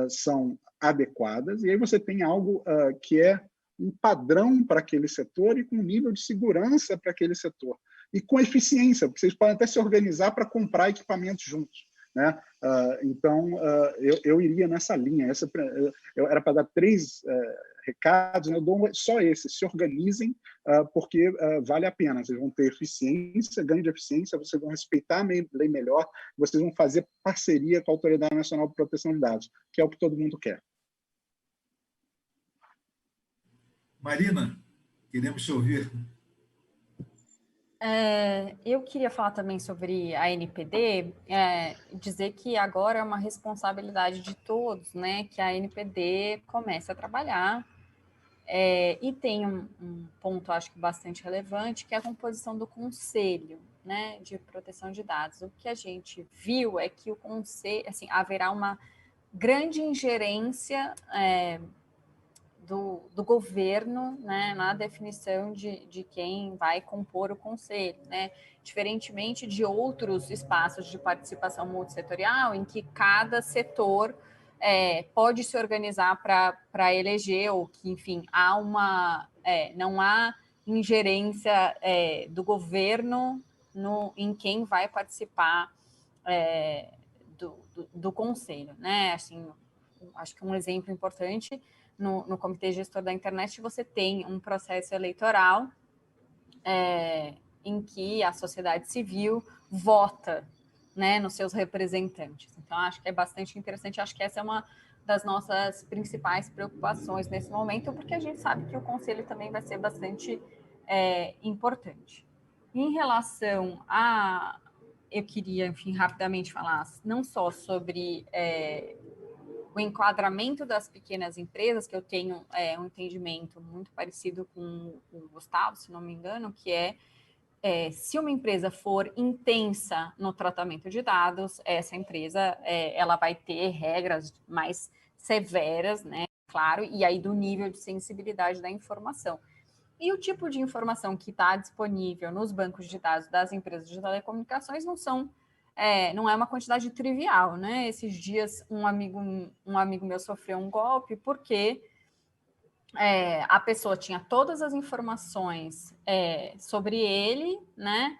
são adequadas, e aí você tem algo que é um padrão para aquele setor e com um nível de segurança para aquele setor. E com eficiência, porque vocês podem até se organizar para comprar equipamentos juntos, né? Então, eu iria nessa linha. Eu era para dar 3 recados, né? Eu dou só esse: se organizem, porque vale a pena. Vocês vão ter eficiência, ganho de eficiência, vocês vão respeitar a lei melhor, vocês vão fazer parceria com a Autoridade Nacional de Proteção de Dados, que é o que todo mundo quer. Marina, queremos te ouvir. Eu queria falar também sobre a NPD, dizer que agora é uma responsabilidade de todos, né, que a NPD comece a trabalhar, e tem um ponto, acho que bastante relevante, que é a composição do Conselho, né, de Proteção de Dados. O que a gente viu é que o Conselho, assim, haverá uma grande ingerência do governo, né, na definição de quem vai compor o conselho, né, diferentemente de outros espaços de participação multissetorial, em que cada setor pode se organizar para eleger, ou que, enfim, não há ingerência do governo em quem vai participar do conselho, né? Assim, acho que um exemplo importante: no Comitê Gestor da Internet, você tem um processo eleitoral em que a sociedade civil vota, né, nos seus representantes. Então, acho que é bastante interessante. Acho que essa é uma das nossas principais preocupações nesse momento, porque a gente sabe que o Conselho também vai ser bastante importante. Em relação a... Eu queria, enfim, rapidamente falar não só sobre o enquadramento das pequenas empresas, que eu tenho um entendimento muito parecido com o Gustavo, se não me engano, que se uma empresa for intensa no tratamento de dados, essa empresa ela vai ter regras mais severas, né? Claro, e aí do nível de sensibilidade da informação. E o tipo de informação que está disponível nos bancos de dados das empresas de telecomunicações não é uma quantidade trivial, né? Esses dias um amigo meu sofreu um golpe porque a pessoa tinha todas as informações sobre ele, né?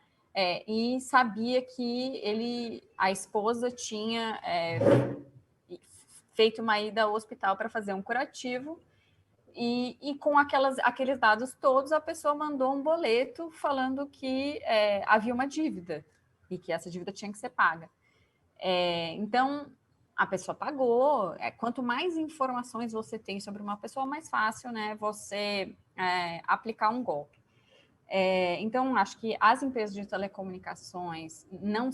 E sabia que a esposa tinha feito uma ida ao hospital para fazer um curativo, e com aqueles dados todos, a pessoa mandou um boleto falando que havia uma dívida e que essa dívida tinha que ser paga. Então, a pessoa pagou. Quanto mais informações você tem sobre uma pessoa, mais fácil, né, você aplicar um golpe. Então, acho que as empresas de telecomunicações não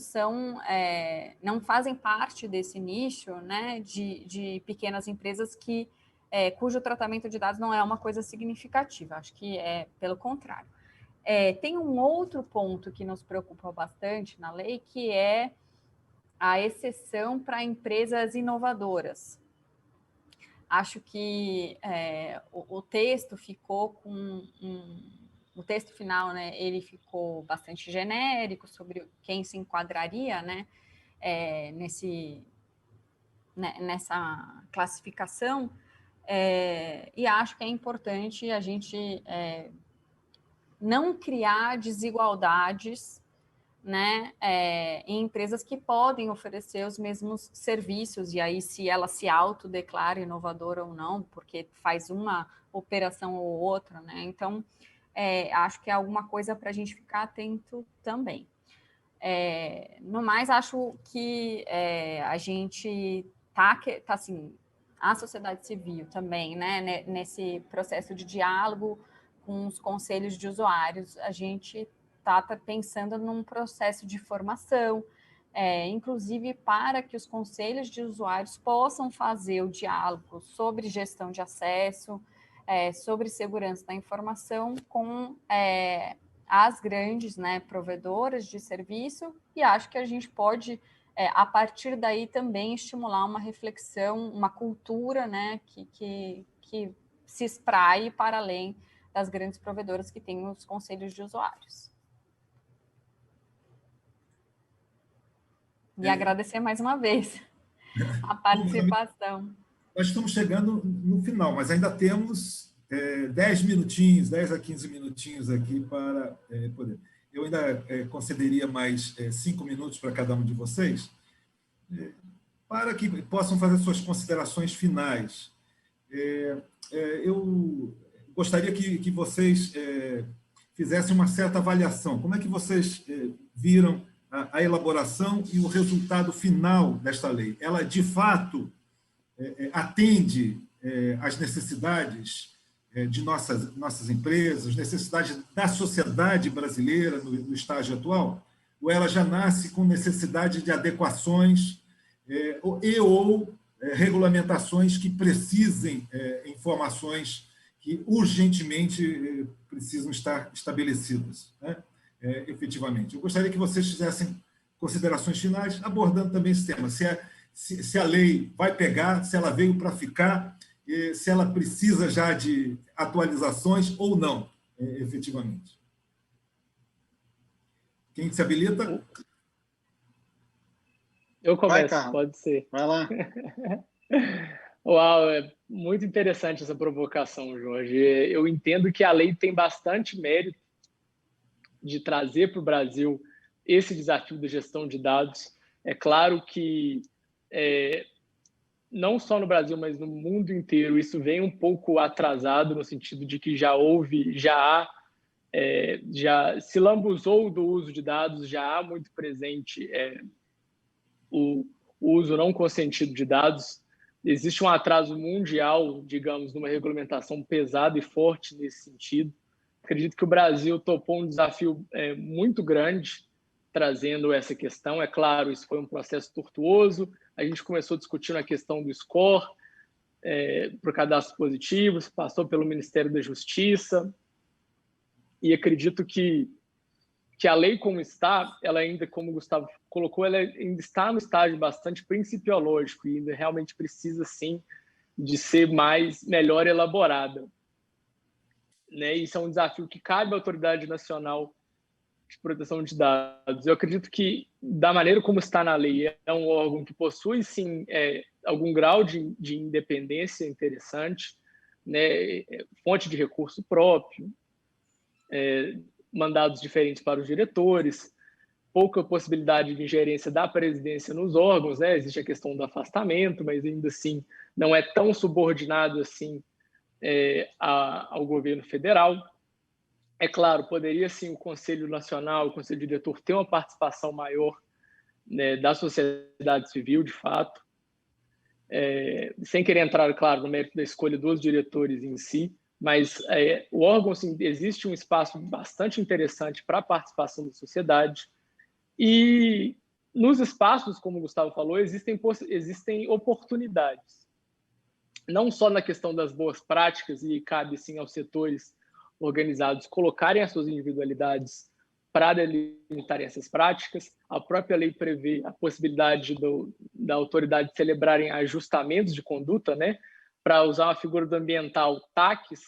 fazem parte desse nicho, né, de pequenas empresas cujo tratamento de dados não é uma coisa significativa. Acho que pelo contrário. Tem um outro ponto que nos preocupa bastante na lei, que é a exceção para empresas inovadoras. Acho que o texto ficou com o texto final, né, ele ficou bastante genérico sobre quem se enquadraria, né, nessa classificação, e acho que é importante a gente não criar desigualdades, né, em empresas que podem oferecer os mesmos serviços, e aí se ela se autodeclara inovadora ou não, porque faz uma operação ou outra, né, então acho que é alguma coisa para a gente ficar atento também. No mais, acho que a gente tá assim, a sociedade civil também, né, nesse processo de diálogo com os conselhos de usuários, a gente está pensando num processo de formação, inclusive para que os conselhos de usuários possam fazer o diálogo sobre gestão de acesso, sobre segurança da informação com as grandes, né, provedoras de serviço, e acho que a gente pode, a partir daí, também estimular uma reflexão, uma cultura, né, que se espraie para além das grandes provedoras que têm os conselhos de usuários. E agradecer mais uma vez a participação. Nós estamos chegando no final, mas ainda temos 10 minutinhos, 10 a 15 minutinhos aqui para poder. Eu ainda concederia mais 5 minutos para cada um de vocês, para que possam fazer suas considerações finais. Eu gostaria que vocês fizessem uma certa avaliação. Como é que vocês viram a elaboração e o resultado final desta lei? Ela, de fato, atende às necessidades de nossas empresas, necessidades da sociedade brasileira no estágio atual? Ou ela já nasce com necessidade de adequações ou regulamentações que precisem informações que urgentemente precisam estar estabelecidas, né, efetivamente? Eu gostaria que vocês fizessem considerações finais, abordando também esse tema, se a lei vai pegar, se ela veio para ficar, se ela precisa já de atualizações ou não, efetivamente. Quem se habilita? Eu começo, pode ser. Vai lá. Uau, é muito interessante essa provocação, Jorge. Eu entendo que a lei tem bastante mérito de trazer para o Brasil esse desafio da gestão de dados. É claro que não só no Brasil, mas no mundo inteiro, isso vem um pouco atrasado, no sentido de que já se lambuzou do uso de dados, já há muito presente o uso não consentido de dados. Existe um atraso mundial, digamos, numa regulamentação pesada e forte nesse sentido. Acredito que o Brasil topou um desafio muito grande trazendo essa questão. É claro, isso foi um processo tortuoso. A gente começou discutindo a questão do score para o cadastro positivo, passou pelo Ministério da Justiça, e acredito que a lei como está, ela ainda, como o Gustavo colocou, ela ainda está no estágio bastante principiológico e ainda realmente precisa, sim, de ser melhor elaborada. Né? Isso é um desafio que cabe à Autoridade Nacional de Proteção de Dados. Eu acredito que, da maneira como está na lei, é um órgão que possui, sim, algum grau de independência interessante, né? Fonte de recurso próprio, mandados diferentes para os diretores, pouca possibilidade de ingerência da presidência nos órgãos, né? Existe a questão do afastamento, mas ainda assim não é tão subordinado assim ao governo federal. É claro, poderia sim o Conselho Nacional, o Conselho Diretor ter uma participação maior, né, da sociedade civil, de fato. sem querer entrar, claro, no mérito da escolha dos diretores em si, mas o órgão, assim, existe um espaço bastante interessante para a participação da sociedade, e nos espaços, como o Gustavo falou, existem oportunidades, não só na questão das boas práticas, e cabe sim aos setores organizados colocarem as suas individualidades para delimitarem essas práticas. A própria lei prevê a possibilidade da autoridade celebrarem ajustamentos de conduta, né, para usar a figura do ambiental TACs,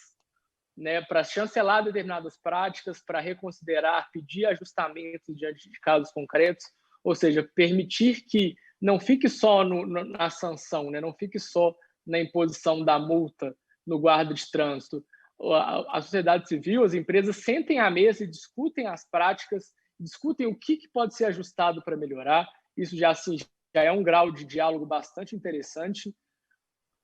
né, para chancelar determinadas práticas, para reconsiderar, pedir ajustamentos diante de casos concretos, ou seja, permitir que não fique só na sanção, né, não fique só na imposição da multa no guarda de trânsito. A sociedade civil, as empresas sentem à mesa e discutem as práticas, discutem o que pode ser ajustado para melhorar. Isso já é um grau de diálogo bastante interessante,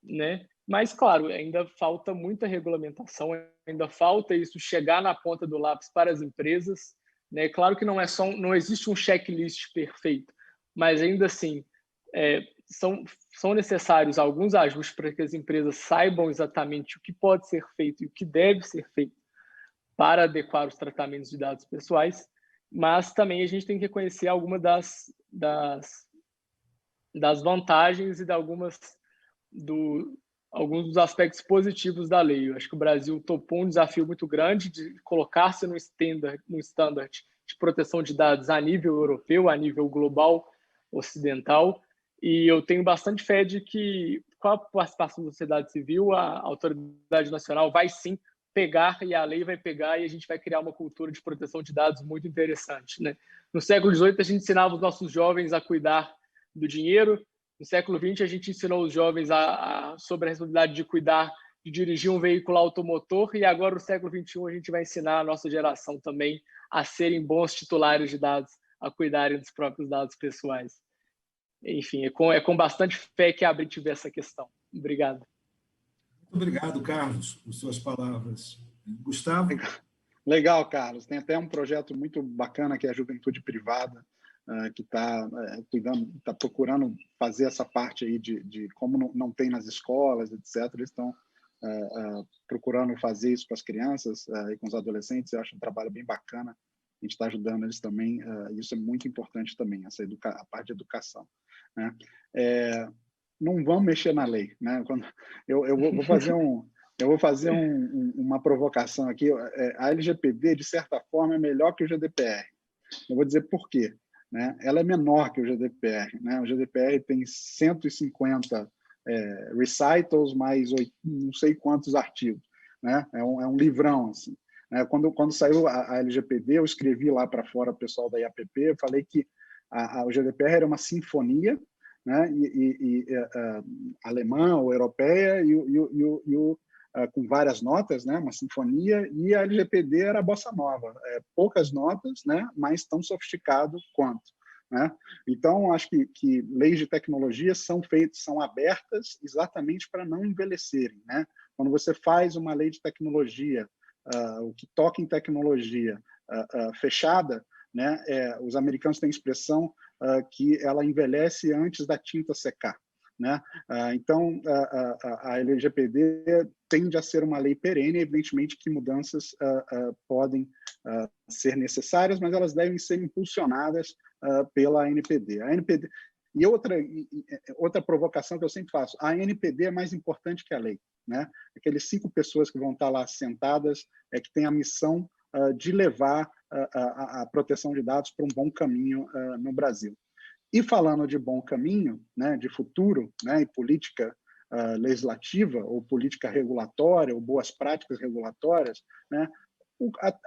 né? Mas, claro, ainda falta muita regulamentação, ainda falta isso chegar na ponta do lápis para as empresas, né? Claro que não existe um checklist perfeito, mas ainda assim são necessários alguns ajustes para que as empresas saibam exatamente o que pode ser feito e o que deve ser feito para adequar os tratamentos de dados pessoais, mas também a gente tem que reconhecer algumas das vantagens e de alguns dos aspectos positivos da lei. Eu acho que o Brasil topou um desafio muito grande de colocar-se no standard de proteção de dados a nível europeu, a nível global, ocidental, e eu tenho bastante fé de que, com a participação da sociedade civil, a autoridade nacional vai sim pegar, e a lei vai pegar, e a gente vai criar uma cultura de proteção de dados muito interessante, né? No século XVIII, a gente ensinava os nossos jovens a cuidar do dinheiro. No século XX, a gente ensinou os jovens sobre a responsabilidade de cuidar, de dirigir um veículo automotor, e agora, no século XXI, a gente vai ensinar a nossa geração também a serem bons titulares de dados, a cuidarem dos próprios dados pessoais. Enfim, é com bastante fé que a Abrit vê essa questão. Obrigado. Muito obrigado, Carlos, por suas palavras. Gustavo? Legal, Carlos. Tem até um projeto muito bacana que é a Juventude Privada, que está procurando fazer essa parte aí de como não tem nas escolas, etc. Eles estão procurando fazer isso com as crianças e com os adolescentes. Eu acho um trabalho bem bacana. A gente está ajudando eles também. Isso é muito importante também, a parte de educação, né? Não vamos mexer na lei, né? Eu vou fazer uma provocação aqui. A LGPD, de certa forma, é melhor que o GDPR. Eu vou dizer por quê, né? Ela é menor que o GDPR, né? O GDPR tem 150 recitals, mais não sei quantos artigos, né? É um livrão, assim. Quando saiu a LGPD, eu escrevi lá para fora o pessoal da IAPP, eu falei que o GDPR era uma sinfonia, né? Alemã ou europeia, com várias notas, né? Uma sinfonia, e a LGPD era a bossa nova, poucas notas, né? Mas tão sofisticado quanto, né? Então, acho que leis de tecnologia são abertas exatamente para não envelhecerem, né? Quando você faz uma lei de tecnologia, o que toca em tecnologia fechada, né? Os americanos têm a expressão que ela envelhece antes da tinta secar, né? Então, a LGPD tende a ser uma lei perene, evidentemente que mudanças podem ser necessárias, mas elas devem ser impulsionadas pela ANPD. E outra provocação que eu sempre faço, a ANPD é mais importante que a lei, né? Aqueles 5 pessoas que vão estar lá sentadas que têm a missão de levar a proteção de dados para um bom caminho no Brasil. E falando de bom caminho, né, de futuro, né, e política legislativa, ou política regulatória, ou boas práticas regulatórias, né,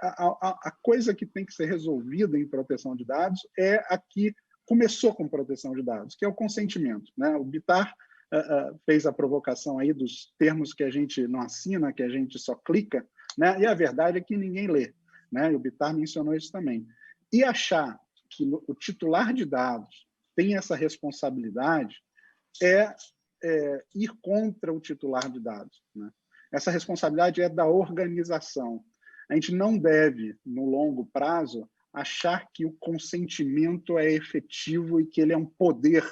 a coisa que tem que ser resolvida em proteção de dados é a que começou com proteção de dados, que é o consentimento, né? O Bittar fez a provocação aí dos termos que a gente não assina, que a gente só clica, né? E a verdade é que ninguém lê, né? E o Bittar mencionou isso também. E achar que o titular de dados tem essa responsabilidade ir contra o titular de dados, né? Essa responsabilidade é da organização. A gente não deve, no longo prazo, achar que o consentimento é efetivo e que ele é um poder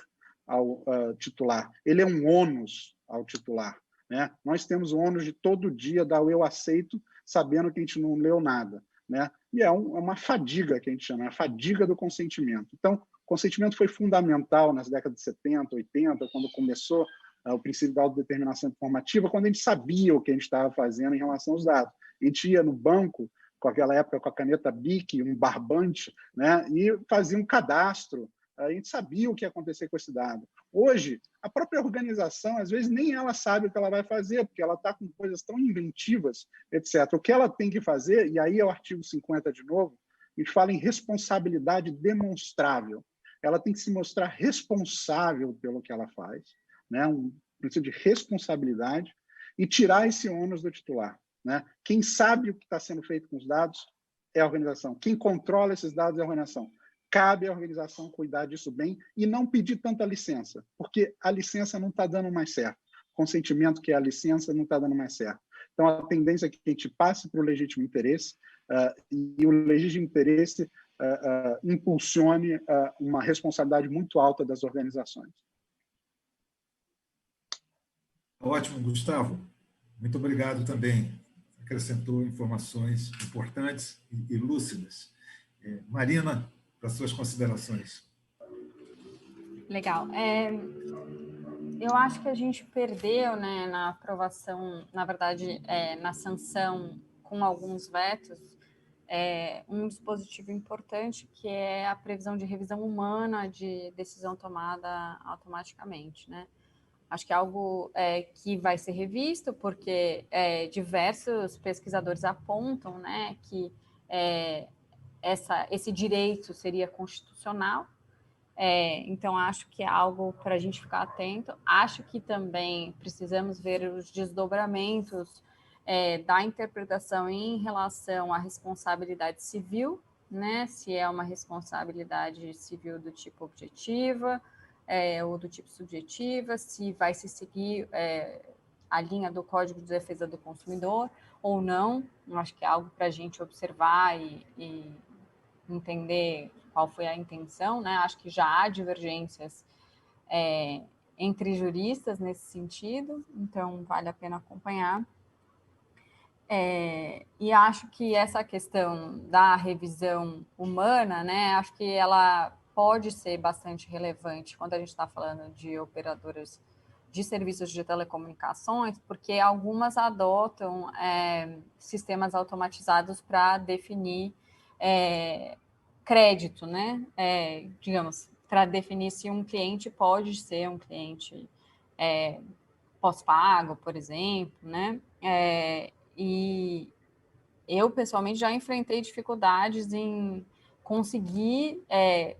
ao titular, ele é um ônus ao titular, né? Nós temos o ônus de todo dia dar o eu aceito, sabendo que a gente não leu nada, né? E é uma fadiga que a gente chama, a fadiga do consentimento. Então, o consentimento foi fundamental nas décadas de 70, 80, quando começou o princípio da autodeterminação informativa, quando a gente sabia o que a gente estava fazendo em relação aos dados. A gente ia no banco, com aquela época, com a caneta Bic, um barbante, né? E fazia um cadastro. A gente sabia o que ia acontecer com esse dado. Hoje, a própria organização, às vezes, nem ela sabe o que ela vai fazer, porque ela está com coisas tão inventivas, etc. O que ela tem que fazer, e aí é o artigo 50 de novo, a gente fala em responsabilidade demonstrável. Ela tem que se mostrar responsável pelo que ela faz, né? Um princípio de responsabilidade, e tirar esse ônus do titular, né? Quem sabe o que está sendo feito com os dados é a organização. Quem controla esses dados é a organização. Cabe à organização cuidar disso bem e não pedir tanta licença, porque a licença não está dando mais certo. O consentimento, que é a licença, não está dando mais certo. Então, a tendência é que a gente passe para o legítimo interesse e o legítimo interesse impulsione uma responsabilidade muito alta das organizações. Ótimo, Gustavo. Muito obrigado também. Acrescentou informações importantes e lúcidas. Marina, para suas considerações. Legal. Eu acho que a gente perdeu, né, na aprovação, na verdade, na sanção com alguns vetos, um dispositivo importante, que é a previsão de revisão humana de decisão tomada automaticamente, né? Acho que é algo que vai ser revisto, porque diversos pesquisadores apontam, né, que esse direito seria constitucional. Então, acho que é algo para a gente ficar atento. Acho que também precisamos ver os desdobramentos da interpretação em relação à responsabilidade civil, né? Se é uma responsabilidade civil do tipo objetiva ou do tipo subjetiva, se vai se seguir a linha do Código de Defesa do Consumidor ou não. Acho que é algo para a gente observar e entender qual foi a intenção, né? Acho que já há divergências entre juristas nesse sentido, então vale a pena acompanhar. E acho que essa questão da revisão humana, né? Acho que ela pode ser bastante relevante quando a gente está falando de operadoras de serviços de telecomunicações, porque algumas adotam sistemas automatizados para definir crédito, né? Digamos, para definir se um cliente pode ser um cliente pós-pago, por exemplo, né? E eu, pessoalmente, já enfrentei dificuldades em conseguir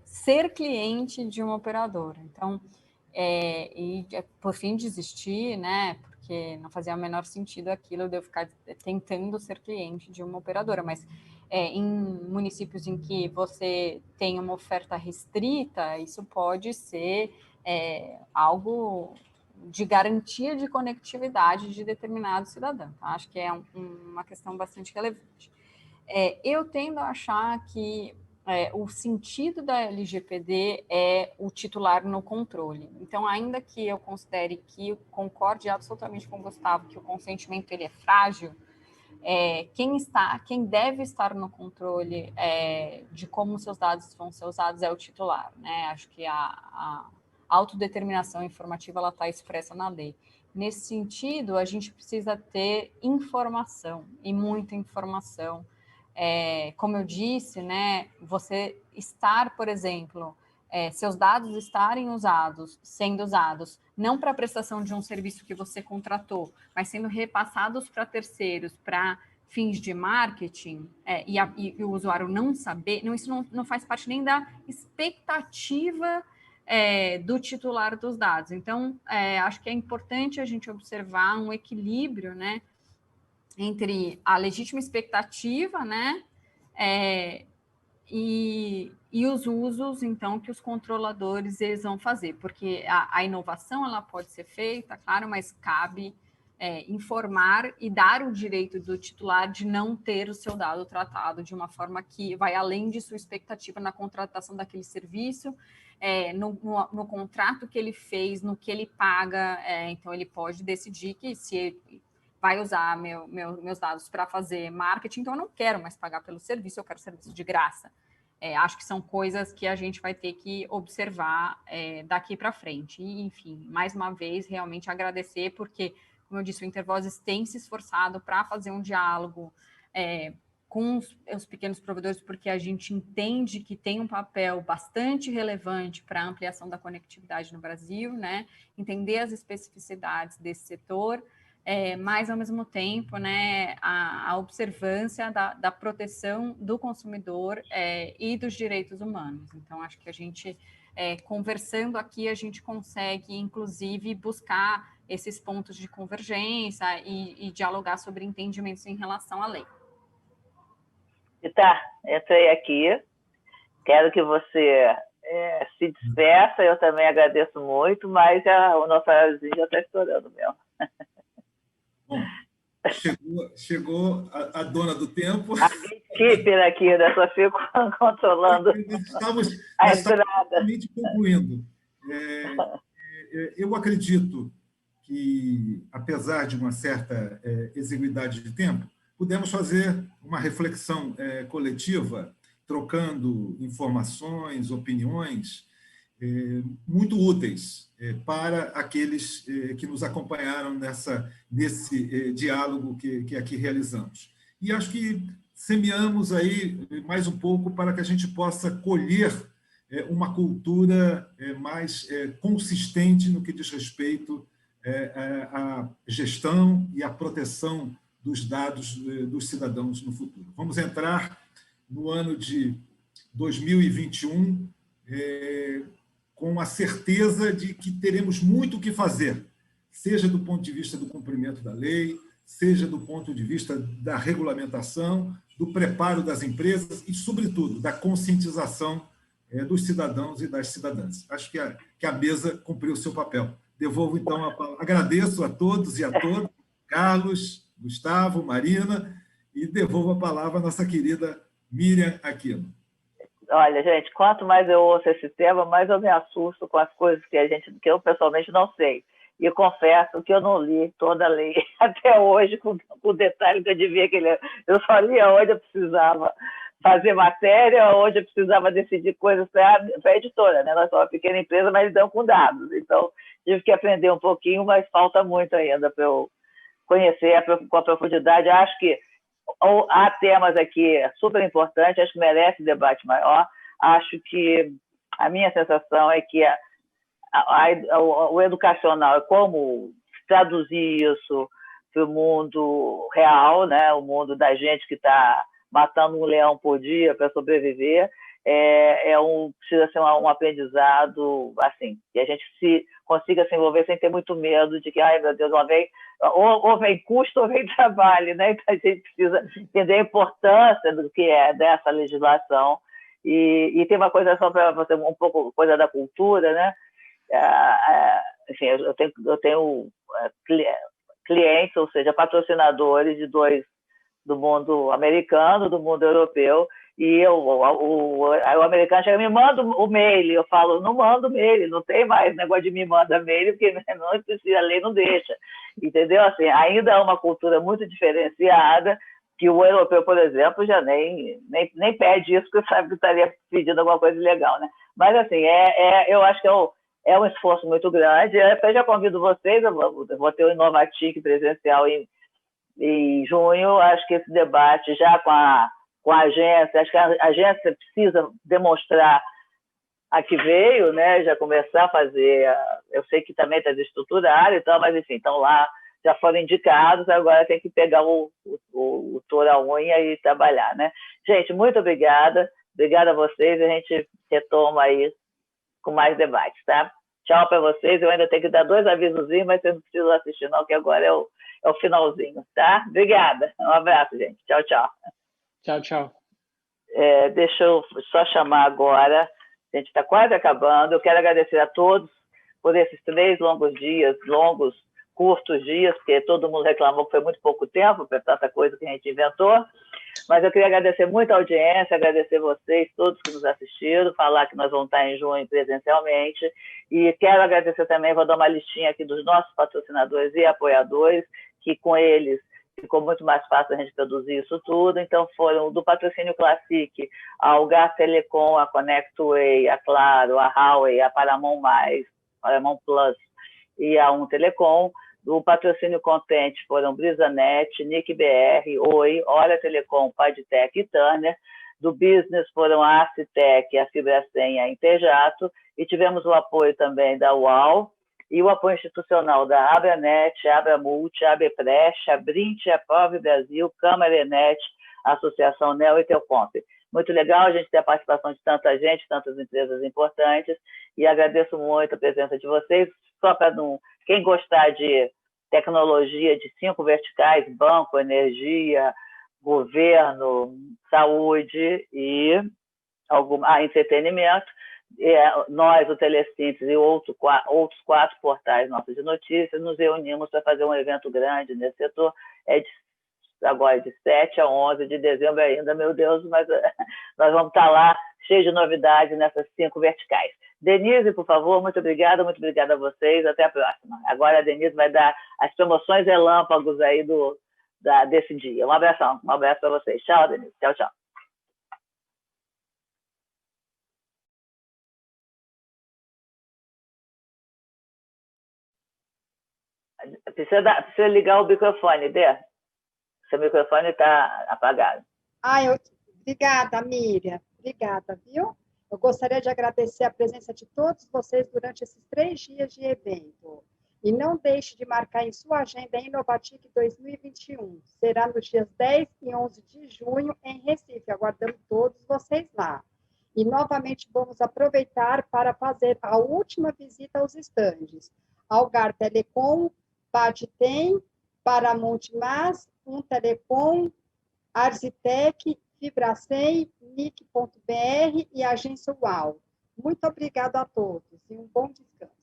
ser cliente de uma operadora. Então, por fim, desistir, né? Porque não fazia o menor sentido aquilo de eu ficar tentando ser cliente de uma operadora, mas em municípios em que você tem uma oferta restrita, isso pode ser algo de garantia de conectividade de determinado cidadão. Tá? Acho que é uma questão bastante relevante. Eu tendo a achar que o sentido da LGPD é o titular no controle. Então, ainda que eu considere que concorde absolutamente com o Gustavo que o consentimento ele é frágil, quem deve estar no controle de como seus dados vão ser usados é o titular, né? Acho que a autodeterminação informativa ela está expressa na lei. Nesse sentido, a gente precisa ter informação, e muita informação. Como eu disse, né, você estar, por exemplo, seus dados estarem sendo usados, não para a prestação de um serviço que você contratou, mas sendo repassados para terceiros, para fins de marketing, e o usuário não saber, isso não faz parte nem da expectativa do titular dos dados. Então, acho que é importante a gente observar um equilíbrio, né, entre a legítima expectativa, né, e os usos, então, que os controladores eles vão fazer, porque a inovação ela pode ser feita, claro, mas cabe informar e dar o direito do titular de não ter o seu dado tratado de uma forma que vai além de sua expectativa na contratação daquele serviço, no contrato que ele fez, no que ele paga. Então, ele pode decidir que se ele vai usar meus dados para fazer marketing, então eu não quero mais pagar pelo serviço, eu quero serviço de graça. Acho que são coisas que a gente vai ter que observar daqui para frente. E, enfim, mais uma vez, realmente agradecer, porque, como eu disse, o Intervozes tem se esforçado para fazer um diálogo com os pequenos provedores, porque a gente entende que tem um papel bastante relevante para a ampliação da conectividade no Brasil, né? Entender as especificidades desse setor, mas, ao mesmo tempo, né, a observância da proteção do consumidor e dos direitos humanos. Então, acho que a gente, conversando aqui, a gente consegue, inclusive, buscar esses pontos de convergência e dialogar sobre entendimentos em relação à lei. E tá, entrei aqui. Quero que você se despeça. Eu também agradeço muito, mas o nosso horáriozinho já está estourando mesmo. Bom, chegou a dona do tempo. A gatekeeper aqui, né? Só fico controlando a entrada. Estamos concluindo. Eu acredito que, apesar de uma certa exiguidade de tempo, pudemos fazer uma reflexão coletiva, trocando informações, opiniões, muito úteis para aqueles que nos acompanharam nesse diálogo que aqui realizamos. E acho que semeamos aí mais um pouco para que a gente possa colher uma cultura mais consistente no que diz respeito à gestão e à proteção dos dados dos cidadãos no futuro. Vamos entrar no ano de 2021 com a certeza de que teremos muito o que fazer, seja do ponto de vista do cumprimento da lei, seja do ponto de vista da regulamentação, do preparo das empresas e, sobretudo, da conscientização dos cidadãos e das cidadãs. Acho que a mesa cumpriu o seu papel. Devolvo, então, a palavra. Agradeço a todos e a todas, Carlos, Gustavo, Marina, e devolvo a palavra à nossa querida Miriam Aquino. Olha, gente, quanto mais eu ouço esse tema, mais eu me assusto com as coisas que eu pessoalmente não sei. E confesso que eu não li toda a lei até hoje, com o detalhe que eu devia que ler. Eu só lia onde eu precisava fazer matéria, onde eu precisava decidir coisas para a editora, né? Nós somos uma pequena empresa, mas lidamos com dados. Então, tive que aprender um pouquinho, mas falta muito ainda para eu conhecer com a profundidade. Acho que há temas aqui super importantes, acho que merece debate maior. Acho que a minha sensação é que o educacional, como traduzir isso para o mundo real, né? O mundo da gente que está matando um leão por dia para sobreviver, precisa ser um aprendizado assim, que a gente consiga se envolver sem ter muito medo de que, ai meu Deus, ou vem custo ou vem trabalho, né? Então a gente precisa entender a importância do que é dessa legislação. E tem uma coisa só para você, um pouco coisa da cultura, né? Enfim, eu tenho clientes, ou seja, patrocinadores de dois, do mundo americano, do mundo europeu, e o americano chega, me manda o mail, eu falo, não mando mail, não tem mais negócio de me manda mail, porque não precisa, a lei não deixa, entendeu? Assim, ainda é uma cultura muito diferenciada, que o europeu, por exemplo, já nem pede isso, porque sabe que estaria pedindo alguma coisa ilegal, né? Mas, assim, eu acho que é um esforço muito grande. Eu até já convido vocês, eu vou ter o Inovatic presencial em junho. Acho que esse debate já com a agência, acho que a agência precisa demonstrar a que veio, né? Já começar a fazer, eu sei que também está desestruturado e tal, mas enfim, estão lá, já foram indicados, agora tem que pegar o touro à unha e trabalhar, né? Gente, muito obrigada a vocês, a gente retoma aí com mais debates, tá? Tchau para vocês, eu ainda tenho que dar 2 avisozinhos, mas vocês não precisam assistir não, que agora é o finalzinho, tá? Obrigada, um abraço, gente. Tchau, tchau. Tchau, tchau. Deixa eu só chamar agora, a gente está quase acabando, eu quero agradecer a todos por esses 3 curtos dias, porque todo mundo reclamou que foi muito pouco tempo para tanta coisa que a gente inventou, Mas eu queria agradecer muito a audiência, agradecer vocês, todos que nos assistiram, falar que nós vamos estar em junho presencialmente. E quero agradecer também, vou dar uma listinha aqui dos nossos patrocinadores e apoiadores, que com eles ficou muito mais fácil a gente produzir isso tudo. Então, foram do Patrocínio Classic, a Algar Telecom, a Connectway, a Claro, a Huawei, a Paramount+, Paramount Plus e a Telecom. Do Patrocínio Contente foram Brisanet, Nick BR, Oi, Hora Telecom, Padtec e Turner. Do Business foram a Acitec, a Fibracem e a Intejato. E tivemos o apoio também da UAU, e o apoio institucional da Abranet, Abramulti, Abeprest, a Brint, a Prove Brasil, Câmara Enet, a Associação Neo e Telcomp. Muito legal a gente ter a participação de tanta gente, tantas empresas importantes, e agradeço muito a presença de vocês. Só para quem gostar de tecnologia de 5 verticais, banco, energia, governo, saúde e entretenimento, nós, o Telesíntese e outros 4 portais nossos de notícias, nos reunimos para fazer um evento grande nesse setor. Agora de 7 a 11 de dezembro ainda, meu Deus, mas nós vamos estar lá cheio de novidades nessas 5 verticais. Denise, por favor, muito obrigada a vocês, até a próxima. Agora a Denise vai dar as promoções relâmpagos aí desse dia. Um abraço para vocês. Tchau, Denise. Tchau, tchau. Precisa ligar o microfone, Dê. Seu microfone está apagado. Obrigada, Miriam. Obrigada, viu? Eu gostaria de agradecer a presença de todos vocês durante esses 3 dias de evento. E não deixe de marcar em sua agenda a Inovatic 2021. Será nos dias 10 e 11 de junho, em Recife. Aguardamos todos vocês lá. E, novamente, vamos aproveitar para fazer a última visita aos estandes. Algar Telecom, Padtem, Paramount+, Telecom, Arzitec, Fibracem, Nick.br e Agência UAU. Muito obrigada a todos e um bom descanso.